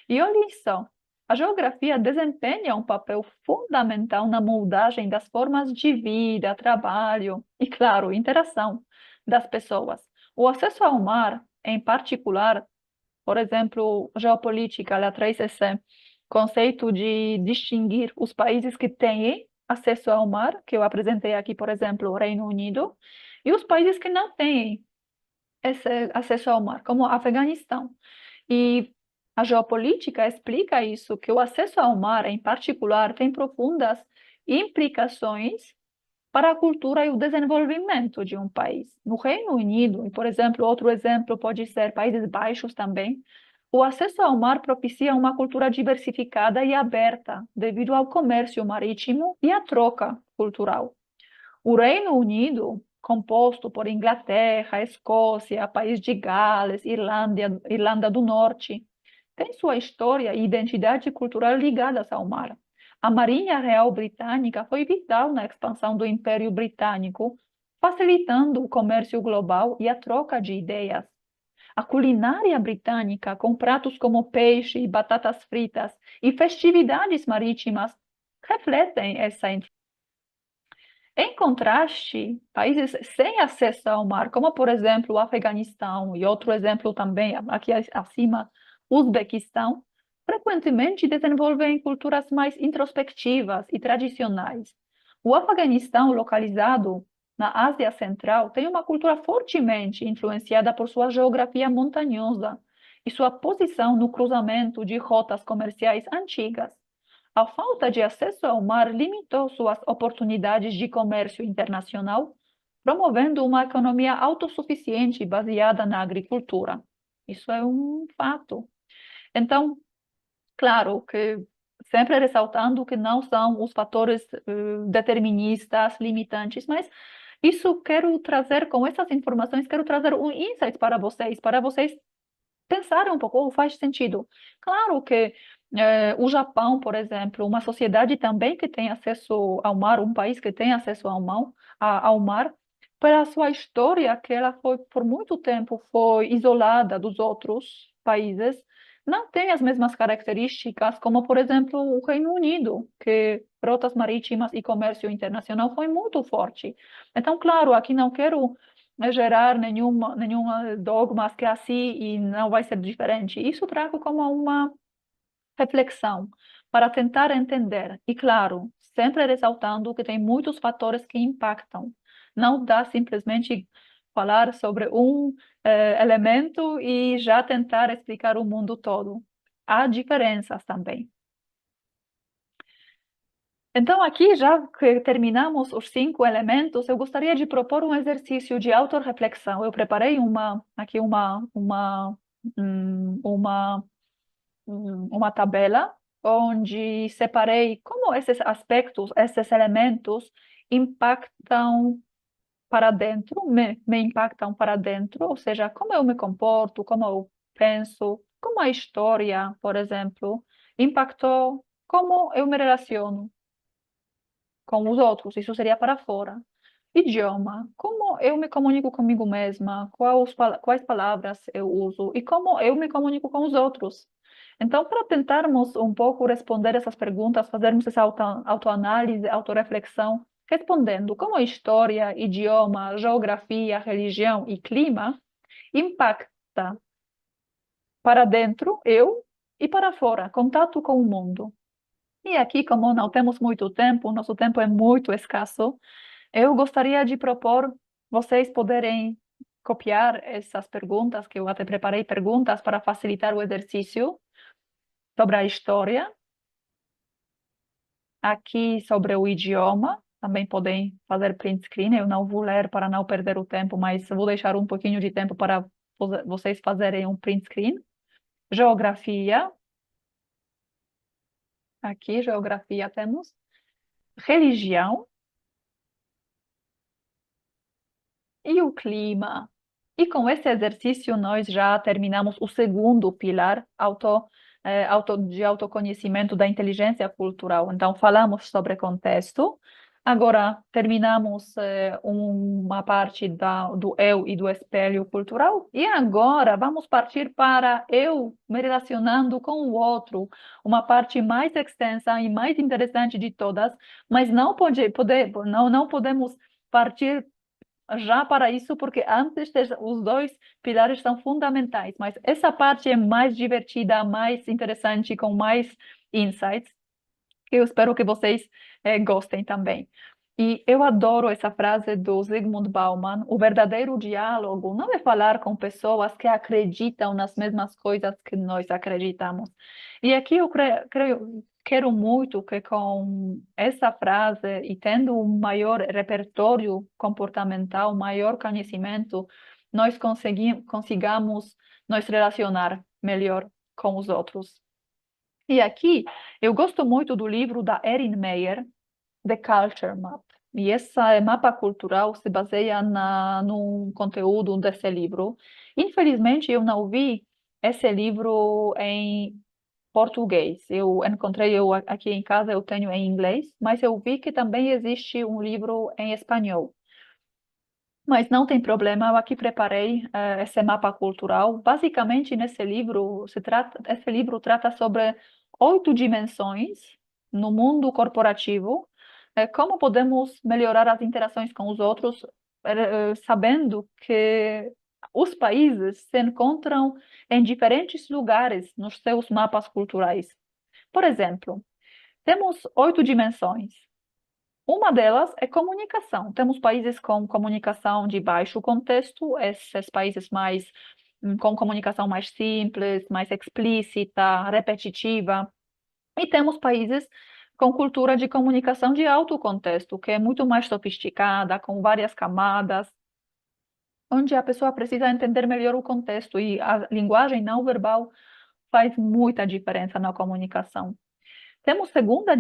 E olha só, a geografia desempenha um papel fundamental na moldagem das formas de vida, trabalho e, claro, interação das pessoas. O acesso ao mar, em particular, por exemplo, geopolítica, ela traz esse conceito de distinguir os países que têm acesso ao mar, que eu apresentei aqui, por exemplo, o Reino Unido, e os países que não têm esse acesso ao mar, como o Afeganistão. E a geopolítica explica isso, que o acesso ao mar, em particular, tem profundas implicações para a cultura e o desenvolvimento de um país. No Reino Unido, e por exemplo, outro exemplo pode ser Países Baixos também, o acesso ao mar propicia uma cultura diversificada e aberta, devido ao comércio marítimo e à troca cultural. O Reino Unido, composto por Inglaterra, Escócia, País de Gales, Irlanda do Norte, tem sua história e identidade cultural ligadas ao mar. A Marinha Real Britânica foi vital na expansão do Império Britânico, facilitando o comércio global e a troca de ideias. A culinária britânica, com pratos como peixe e batatas fritas e festividades marítimas, refletem essa influência. Em contraste, países sem acesso ao mar, como por exemplo o Afeganistão e outro exemplo também aqui acima, Uzbequistão, frequentemente desenvolvem culturas mais introspectivas e tradicionais. O Afeganistão, localizado na Ásia Central, tem uma cultura fortemente influenciada por sua geografia montanhosa e sua posição no cruzamento de rotas comerciais antigas. A falta de acesso ao mar limitou suas oportunidades de comércio internacional, promovendo uma economia autossuficiente baseada na agricultura. Isso é um fato. Então, claro que sempre ressaltando que não são os fatores deterministas, limitantes, mas isso quero trazer, com essas informações, quero trazer um insight para vocês pensarem um pouco, faz sentido. Claro que o Japão, por exemplo, uma sociedade também que tem acesso ao mar, um país que tem acesso ao mar, pela sua história, que ela foi, por muito tempo, foi isolada dos outros países, não tem as mesmas características como, por exemplo, o Reino Unido, que rotas marítimas e comércio internacional foi muito forte. Então, claro, aqui não quero gerar nenhuma dogmas que é assim e não vai ser diferente. Isso trago como uma reflexão para tentar entender. E, claro, sempre ressaltando que tem muitos fatores que impactam. Não dá simplesmente falar sobre um elemento e já tentar explicar o mundo todo. Há diferenças também. Então, aqui, já que terminamos os 5 elementos, eu gostaria de propor um exercício de autorreflexão. Eu preparei aqui uma tabela onde separei como esses aspectos, esses elementos impactam para dentro, me impactam para dentro, ou seja, como eu me comporto, como eu penso, como a história, por exemplo, impactou como eu me relaciono com os outros, isso seria para fora. Idioma, como eu me comunico comigo mesma, quais palavras eu uso e como eu me comunico com os outros. Então, para tentarmos um pouco responder essas perguntas, fazermos essa autoanálise, autorreflexão, respondendo como a história, idioma, geografia, religião e clima impacta para dentro, eu, e para fora, contato com o mundo. E aqui, como não temos muito tempo, nosso tempo é muito escasso, eu gostaria de propor vocês poderem copiar essas perguntas, que eu até preparei perguntas para facilitar o exercício sobre a história. Aqui sobre o idioma, também podem fazer print screen. Eu não vou ler para não perder o tempo, mas vou deixar um pouquinho de tempo para vocês fazerem um print screen. Geografia. Aqui, geografia temos. Religião. E o clima. E com esse exercício, nós já terminamos o segundo pilar de autoconhecimento da inteligência cultural. Então, falamos sobre contexto. Agora, terminamos uma parte do eu e do espelho cultural. E agora, vamos partir para eu me relacionando com o outro, uma parte mais extensa e mais interessante de todas, mas não podemos partir já para isso, porque antes os dois pilares são fundamentais, mas essa parte é mais divertida, mais interessante, com mais insights, que eu espero que vocês gostem também. E eu adoro essa frase do Zygmunt Bauman: o verdadeiro diálogo não é falar com pessoas que acreditam nas mesmas coisas que nós acreditamos. E aqui eu quero muito que com essa frase e tendo um maior repertório comportamental, maior conhecimento, nós consigamos nos relacionar melhor com os outros. E aqui eu gosto muito do livro da Erin Meyer, The Culture Map. E esse mapa cultural se baseia no conteúdo desse livro. Infelizmente, eu não vi esse livro em português. Eu encontrei aqui em casa, eu tenho em inglês, mas eu vi que também existe um livro em espanhol. Mas não tem problema, eu aqui preparei esse mapa cultural. Basicamente, esse livro trata sobre 8 dimensões no mundo corporativo, como podemos melhorar as interações com os outros, sabendo que os países se encontram em diferentes lugares nos seus mapas culturais. Por exemplo, temos 8 dimensões. Uma delas é comunicação. Temos países com comunicação de baixo contexto, esses países com comunicação mais simples, mais explícita, repetitiva. E temos países com cultura de comunicação de alto contexto, que é muito mais sofisticada, com várias camadas, onde a pessoa precisa entender melhor o contexto, e a linguagem não verbal faz muita diferença na comunicação. Temos segunda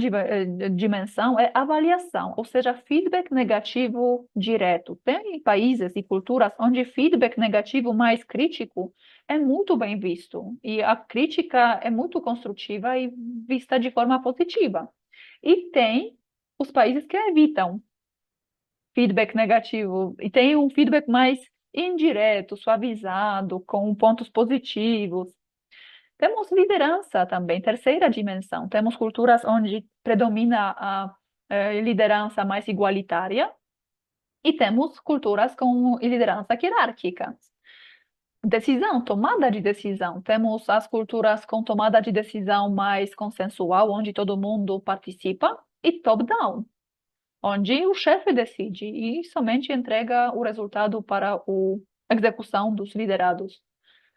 dimensão, é avaliação, ou seja, feedback negativo direto. Tem países e culturas onde feedback negativo mais crítico é muito bem visto, e a crítica é muito construtiva e vista de forma positiva. E tem os países que evitam feedback negativo, e tem um feedback mais indireto, suavizado, com pontos positivos. Temos liderança também, terceira dimensão. Temos culturas onde predomina a liderança mais igualitária, e temos culturas com liderança hierárquica. Decisão, tomada de decisão. Temos as culturas com tomada de decisão mais consensual, onde todo mundo participa, e top-down, onde o chefe decide e somente entrega o resultado para a execução dos liderados.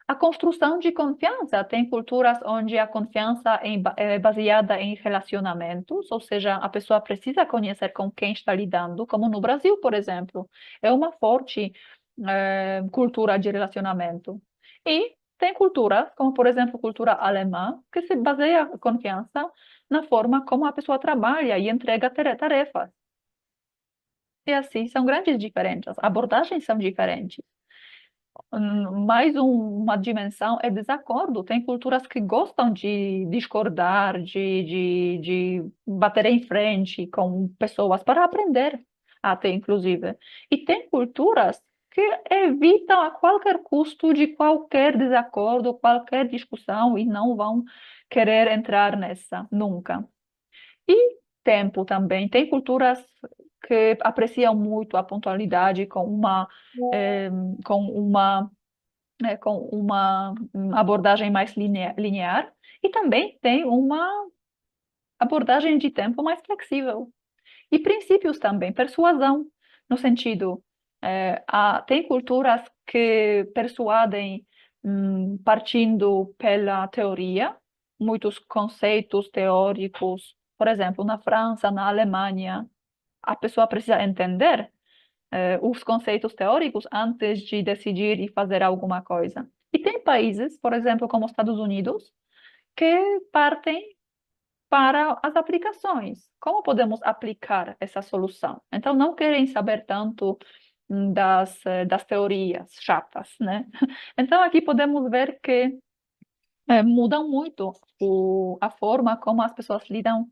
A construção de confiança. Tem culturas onde a confiança é baseada em relacionamentos, ou seja, a pessoa precisa conhecer com quem está lidando, como no Brasil, por exemplo. É uma forte cultura de relacionamento. E tem culturas, como por exemplo a cultura alemã, que se baseia a confiança na forma como a pessoa trabalha e entrega tarefas. E assim, são grandes diferenças, abordagens são diferentes. Mais uma dimensão é desacordo. Tem culturas que gostam de discordar, de bater em frente com pessoas para aprender, até inclusive. E tem culturas que evitam a qualquer custo de qualquer desacordo, qualquer discussão, e não vão querer entrar nessa nunca. E tempo também. Tem culturas que apreciam muito a pontualidade com uma com uma abordagem mais linear, e também tem uma abordagem de tempo mais flexível. E princípios também, persuasão, no sentido, tem culturas que persuadem partindo pela teoria, muitos conceitos teóricos, por exemplo, na França, na Alemanha, a pessoa precisa entender os conceitos teóricos antes de decidir e fazer alguma coisa. E tem países, por exemplo, como os Estados Unidos, que partem para as aplicações. Como podemos aplicar essa solução? Então, não querem saber tanto das teorias chatas, né? Então, aqui podemos ver que muda muito a forma como as pessoas lidam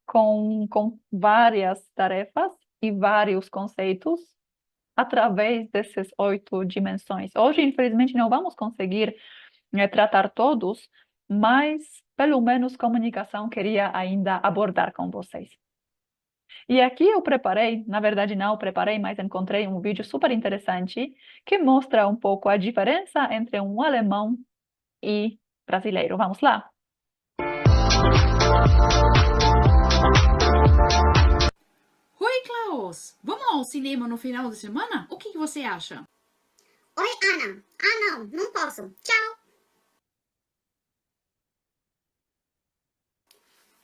com várias tarefas e vários conceitos através dessas 8 dimensões. Hoje, infelizmente, não vamos conseguir tratar todos, mas pelo menos comunicação queria ainda abordar com vocês. E aqui eu preparei, na verdade não preparei, mas encontrei um vídeo super interessante que mostra um pouco a diferença entre um alemão e brasileiro. Vamos lá?
Oi, Klaus! Vamos ao cinema no final de semana? O que você acha?
Oi, Ana. Ah, não posso. Tchau.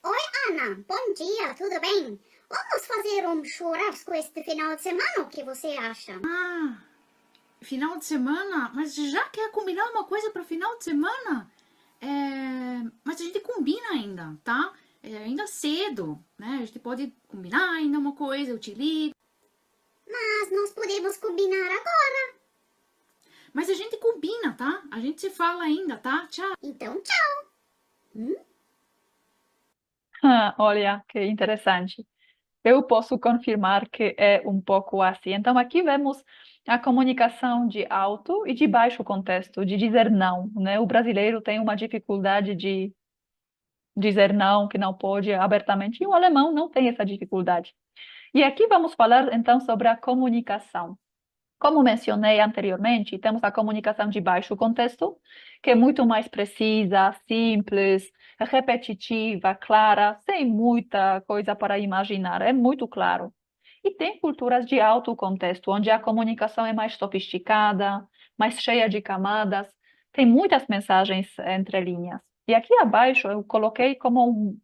Oi, Ana. Bom dia, tudo bem? Vamos fazer um churrasco este final de semana, o que você acha?
Ah, final de semana? Mas já quer combinar uma coisa para final de semana? Mas a gente combina ainda, tá? Ainda cedo, né? A gente pode combinar ainda uma coisa, eu te ligo.
Mas nós podemos combinar agora.
Mas a gente combina, tá? A gente se fala ainda, tá? Tchau.
Então, tchau.
Olha, que interessante. Eu posso confirmar que é um pouco assim. Então, aqui vemos a comunicação de alto e de baixo contexto, de dizer não, né? O brasileiro tem uma dificuldade de dizer não, que não pode abertamente, e o alemão não tem essa dificuldade. E aqui vamos falar, então, sobre a comunicação. Como mencionei anteriormente, temos a comunicação de baixo contexto, que é muito mais precisa, simples, repetitiva, clara, sem muita coisa para imaginar, é muito claro. E tem culturas de alto contexto, onde a comunicação é mais sofisticada, mais cheia de camadas, tem muitas mensagens entre linhas. E aqui abaixo eu coloquei como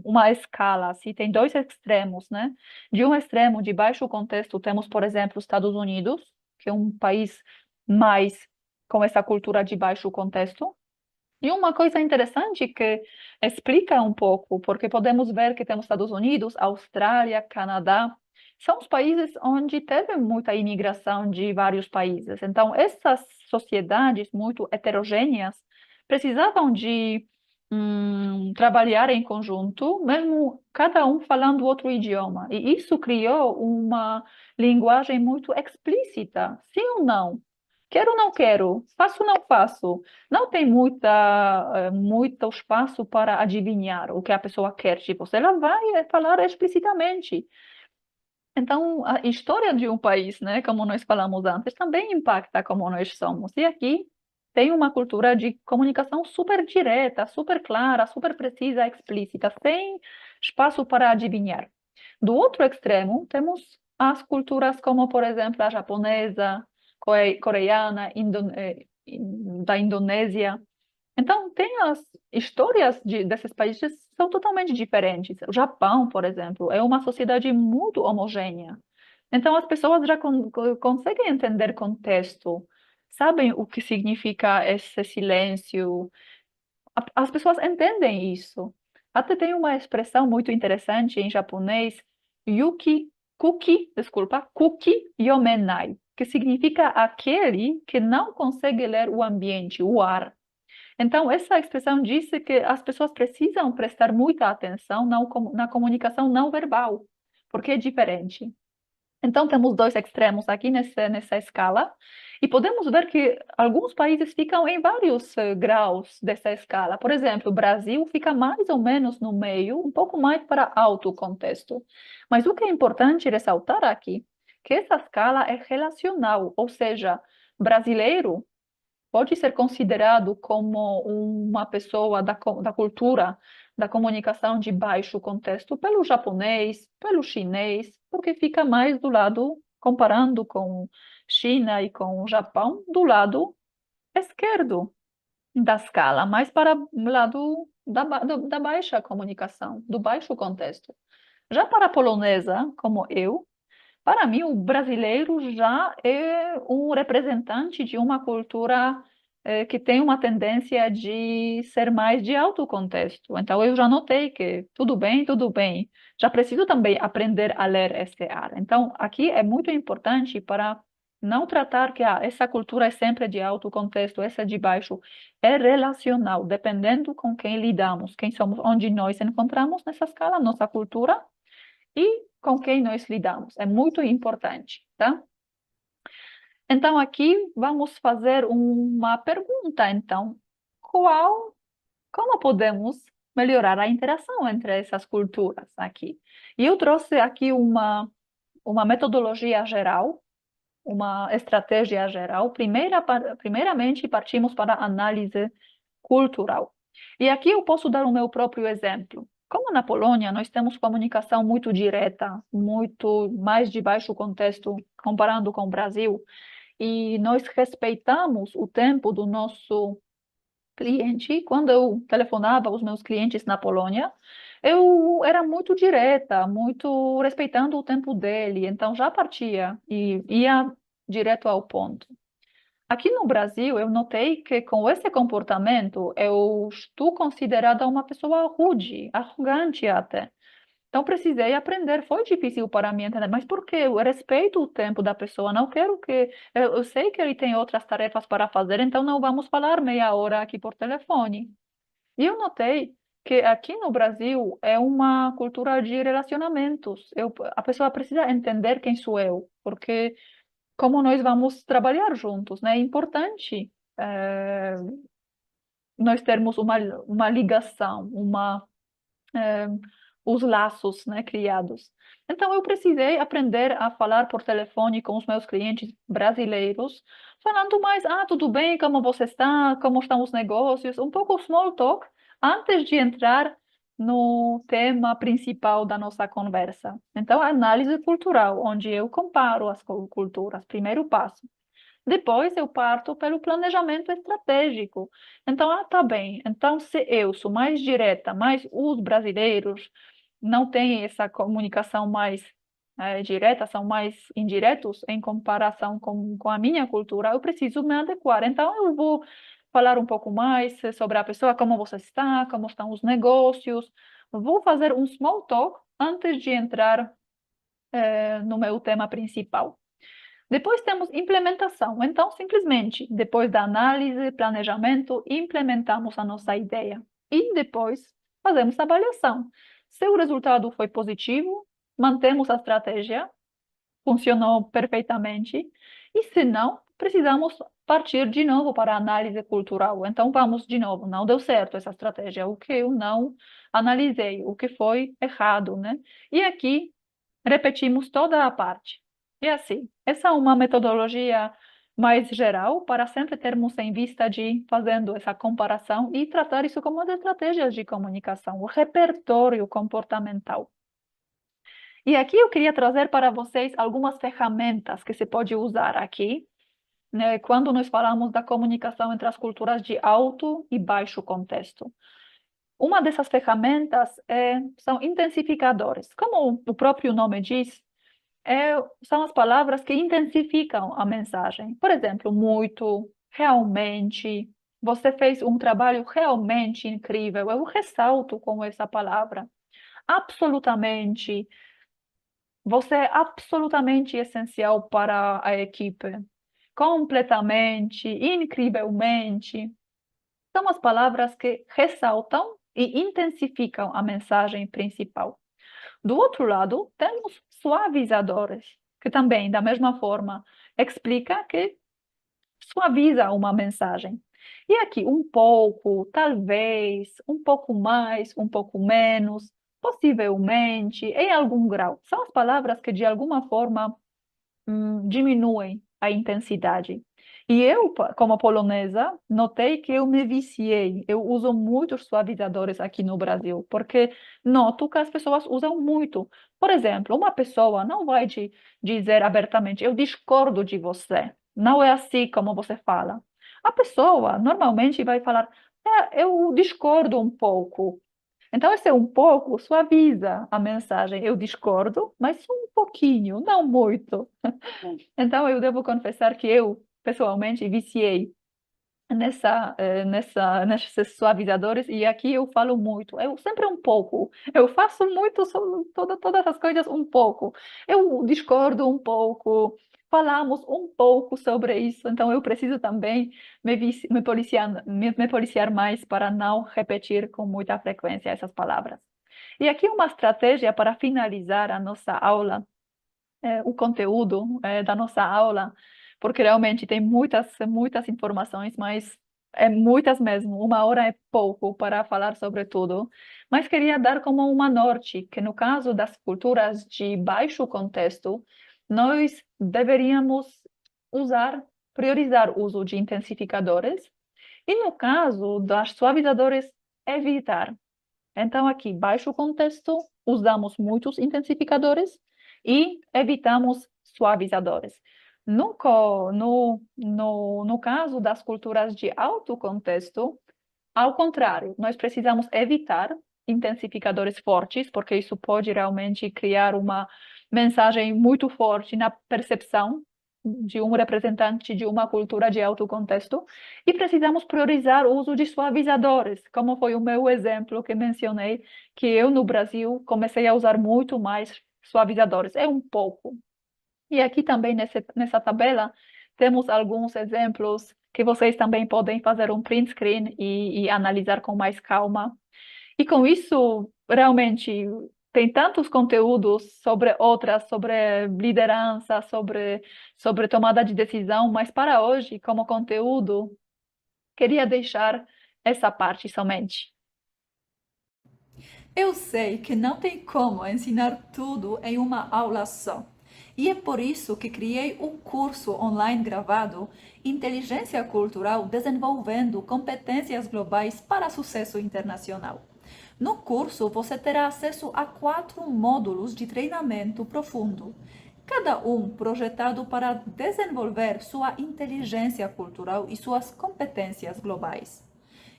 uma escala, assim, tem 2 extremos, né? De um extremo de baixo contexto temos, por exemplo, os Estados Unidos, que é um país mais com essa cultura de baixo contexto. E uma coisa interessante que explica um pouco, porque podemos ver que temos Estados Unidos, Austrália, Canadá, são os países onde teve muita imigração de vários países. Então, essas sociedades muito heterogêneas precisavam de trabalhar em conjunto, mesmo cada um falando outro idioma. E isso criou uma linguagem muito explícita, sim ou não? Quero ou não quero? Faço ou não faço? Não tem muito espaço para adivinhar o que a pessoa quer de você. Ela vai falar explicitamente. Então, a história de um país, né, como nós falamos antes, também impacta como nós somos. E aqui tem uma cultura de comunicação super direta, super clara, super precisa, explícita, sem espaço para adivinhar. Do outro extremo, temos as culturas como, por exemplo, a japonesa, coreana, da Indonésia. Então, tem as histórias desses países são totalmente diferentes. O Japão, por exemplo, é uma sociedade muito homogênea. Então, as pessoas já conseguem entender contexto, sabem o que significa esse silêncio. As pessoas entendem isso. Até tem uma expressão muito interessante em japonês, kuki yomenai, que significa aquele que não consegue ler o ambiente, o ar. Então, essa expressão diz que as pessoas precisam prestar muita atenção na comunicação não verbal, porque é diferente. Então, temos 2 extremos aqui nessa escala, e podemos ver que alguns países ficam em vários graus dessa escala. Por exemplo, o Brasil fica mais ou menos no meio, um pouco mais para alto contexto. Mas o que é importante ressaltar aqui, que essa escala é relacional, ou seja, brasileiro pode ser considerado como uma pessoa da cultura, da comunicação de baixo contexto pelo japonês, pelo chinês, porque fica mais do lado, comparando com China e com o Japão, do lado esquerdo da escala, mais para o lado da baixa comunicação, do baixo contexto. Já para a polonesa, como eu, para mim, o brasileiro já é um representante de uma cultura que tem uma tendência de ser mais de alto contexto. Então, eu já notei que tudo bem, tudo bem. Já preciso também aprender a ler esse ar. Então, aqui é muito importante para não tratar que essa cultura é sempre de alto contexto, essa é de baixo. É relacional, dependendo com quem lidamos, quem somos, onde nós encontramos nessa escala, nossa cultura e com quem nós lidamos. É muito importante, tá? Então, aqui vamos fazer uma pergunta, então. Como podemos melhorar a interação entre essas culturas aqui? E eu trouxe aqui uma metodologia geral, uma estratégia geral. Primeiramente, partimos para a análise cultural. E aqui eu posso dar o meu próprio exemplo. Como na Polônia, nós temos comunicação muito direta, muito mais de baixo contexto, comparando com o Brasil, e nós respeitamos o tempo do nosso cliente. Quando eu telefonava aos meus clientes na Polônia, eu era muito direta, muito respeitando o tempo dele, então já partia e ia direto ao ponto. Aqui no Brasil, eu notei que com esse comportamento eu estou considerada uma pessoa rude, arrogante até. Então precisei aprender, foi difícil para mim entender, mas por quê? Eu respeito o tempo da pessoa, não quero que... Eu sei que ele tem outras tarefas para fazer, então não vamos falar meia hora aqui por telefone. E eu notei que aqui no Brasil é uma cultura de relacionamentos. A pessoa precisa entender quem sou eu, porque como nós vamos trabalhar juntos, né? É importante nós termos uma ligação, os laços, né, criados. Então, eu precisei aprender a falar por telefone com os meus clientes brasileiros, falando mais, tudo bem, como você está, como estão os negócios, um pouco small talk, antes de entrar no tema principal da nossa conversa. Então, a análise cultural, onde eu comparo as culturas, primeiro passo. Depois eu parto pelo planejamento estratégico. Então, tá bem. Então, se eu sou mais direta, mas os brasileiros não têm essa comunicação mais direta, são mais indiretos em comparação com a minha cultura, eu preciso me adequar. Então, eu vou falar um pouco mais sobre a pessoa, como você está, como estão os negócios. Vou fazer um small talk antes de entrar no meu tema principal. Depois temos implementação. Então, simplesmente, depois da análise, planejamento, implementamos a nossa ideia. E depois fazemos a avaliação. Se o resultado foi positivo, mantemos a estratégia, funcionou perfeitamente. E se não, precisamos partir de novo para a análise cultural. Então, vamos de novo. Não deu certo essa estratégia. O que eu não analisei, o que foi errado, né? E aqui, repetimos toda a parte. E assim, essa é uma metodologia mais geral para sempre termos em vista de fazendo essa comparação e tratar isso como uma estratégia de comunicação, o repertório comportamental. E aqui eu queria trazer para vocês algumas ferramentas que se pode usar aqui, né, quando nós falamos da comunicação entre as culturas de alto e baixo contexto. Uma dessas ferramentas são intensificadores. Como o próprio nome diz, são as palavras que intensificam a mensagem. Por exemplo, muito, realmente, você fez um trabalho realmente incrível. Eu ressalto com essa palavra. Absolutamente, você é absolutamente essencial para a equipe. Completamente, incrivelmente. São as palavras que ressaltam e intensificam a mensagem principal. Do outro lado, temos suavizadores, que também, da mesma forma, explica que suaviza uma mensagem. E aqui, um pouco, talvez, um pouco mais, um pouco menos, possivelmente, em algum grau. São as palavras que, de alguma forma, diminuem a intensidade. E eu, como polonesa, notei que eu me viciei. Eu uso muitos suavizadores aqui no Brasil, porque noto que as pessoas usam muito. Por exemplo, uma pessoa não vai te dizer abertamente, eu discordo de você. Não é assim como você fala. A pessoa normalmente vai falar, eu discordo um pouco. Então, esse um pouco suaviza a mensagem. Eu discordo, mas só um pouquinho, não muito. Então, eu devo confessar que eu, pessoalmente, viciei nesses suavizadores, e aqui eu falo muito, eu sempre um pouco, eu faço muito, todas as coisas um pouco, eu discordo um pouco, falamos um pouco sobre isso, então eu preciso também me policiar mais para não repetir com muita frequência essas palavras. E aqui uma estratégia para finalizar a nossa aula, o conteúdo da nossa aula, porque realmente tem muitas informações, mas é muitas mesmo. Uma hora é pouco para falar sobre tudo. Mas queria dar como uma norte, que no caso das culturas de baixo contexto, nós deveríamos priorizar o uso de intensificadores, e no caso das suavizadores, evitar. Então, aqui, baixo contexto, usamos muitos intensificadores e evitamos suavizadores. No caso das culturas de alto contexto, ao contrário, nós precisamos evitar intensificadores fortes, porque isso pode realmente criar uma mensagem muito forte na percepção de um representante de uma cultura de alto contexto, e precisamos priorizar o uso de suavizadores, como foi o meu exemplo que mencionei, que eu no Brasil comecei a usar muito mais suavizadores, é um pouco. E aqui também nessa tabela temos alguns exemplos que vocês também podem fazer um print screen e analisar com mais calma. E com isso, realmente, tem tantos conteúdos sobre liderança, sobre tomada de decisão, mas para hoje, como conteúdo, queria deixar essa parte somente.
Eu sei que não tem como ensinar tudo em uma aula só. E é por isso que criei o curso online gravado Inteligência Cultural Desenvolvendo Competências Globais para Sucesso Internacional. No curso, você terá acesso a 4 módulos de treinamento profundo, cada um projetado para desenvolver sua inteligência cultural e suas competências globais.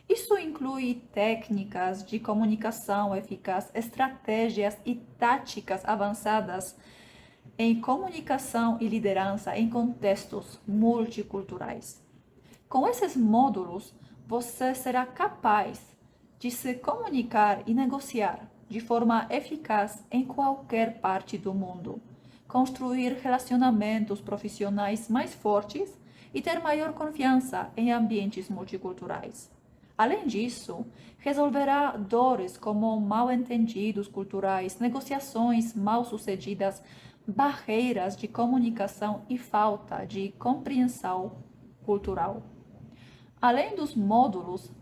Isso inclui técnicas de comunicação eficaz, estratégias e táticas avançadas em comunicação e liderança em contextos multiculturais. Com esses módulos, você será capaz de se comunicar e negociar de forma eficaz em qualquer parte do mundo, construir relacionamentos profissionais mais fortes e ter maior confiança em ambientes multiculturais. Além disso, resolverá dores como mal-entendidos culturais, negociações mal-sucedidas, barreiras de comunicação e falta de compreensão cultural. Além dos módulos,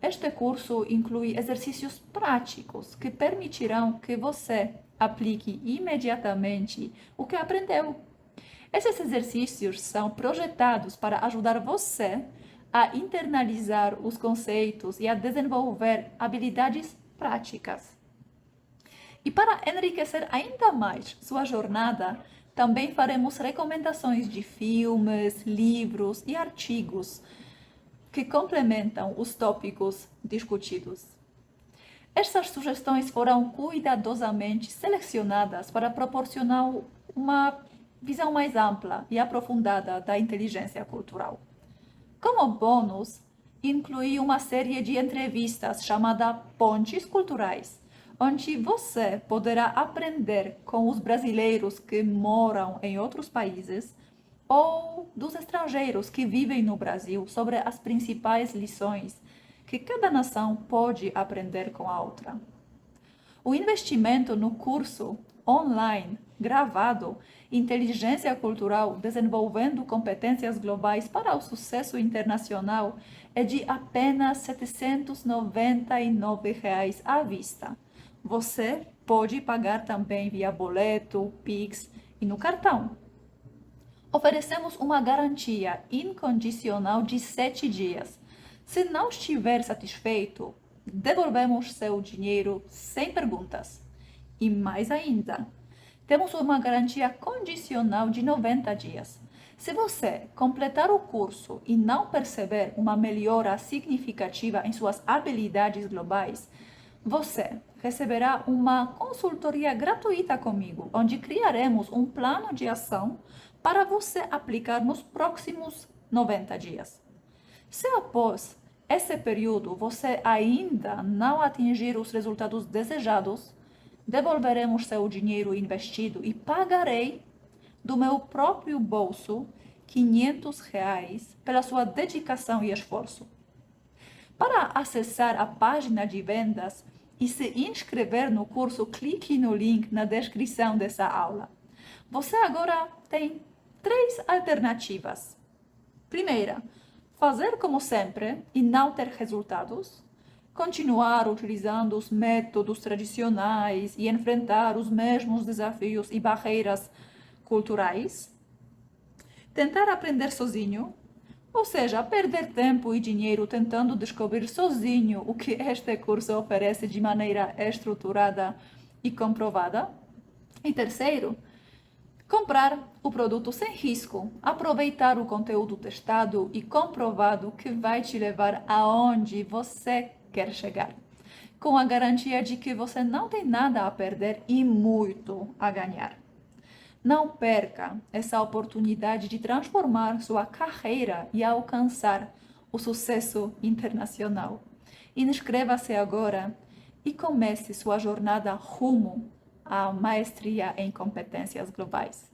este curso inclui exercícios práticos que permitirão que você aplique imediatamente o que aprendeu. Esses exercícios são projetados para ajudar você a internalizar os conceitos e a desenvolver habilidades práticas. E para enriquecer ainda mais sua jornada, também faremos recomendações de filmes, livros e artigos que complementam os tópicos discutidos. Essas sugestões foram cuidadosamente selecionadas para proporcionar uma visão mais ampla e aprofundada da inteligência cultural. Como bônus, incluí uma série de entrevistas chamada Pontes Culturais, onde você poderá aprender com os brasileiros que moram em outros países ou dos estrangeiros que vivem no Brasil sobre as principais lições que cada nação pode aprender com a outra. O investimento no curso online gravado Inteligência Cultural Desenvolvendo Competências Globais para o Sucesso Internacional é de apenas R$ 799 à vista. Você pode pagar também via boleto, Pix e no cartão. Oferecemos uma garantia incondicional de 7 dias. Se não estiver satisfeito, devolvemos seu dinheiro sem perguntas. E mais ainda, temos uma garantia condicional de 90 dias. Se você completar o curso e não perceber uma melhora significativa em suas habilidades globais, você receberá uma consultoria gratuita comigo, onde criaremos um plano de ação para você aplicar nos próximos 90 dias. Se após esse período você ainda não atingir os resultados desejados, devolveremos seu dinheiro investido e pagarei do meu próprio bolso R$ 500 pela sua dedicação e esforço. Para acessar a página de vendas e se inscrever no curso, clique no link na descrição dessa aula. Você agora tem 3 alternativas. Primeira, fazer como sempre e não ter resultados. Continuar utilizando os métodos tradicionais e enfrentar os mesmos desafios e barreiras culturais. Tentar aprender sozinho, ou seja, perder tempo e dinheiro tentando descobrir sozinho o que este curso oferece de maneira estruturada e comprovada. E terceiro, comprar o produto sem risco, aproveitar o conteúdo testado e comprovado que vai te levar aonde você quer chegar, com a garantia de que você não tem nada a perder e muito a ganhar. Não perca essa oportunidade de transformar sua carreira e alcançar o sucesso internacional. Inscreva-se agora e comece sua jornada rumo à maestria em competências globais.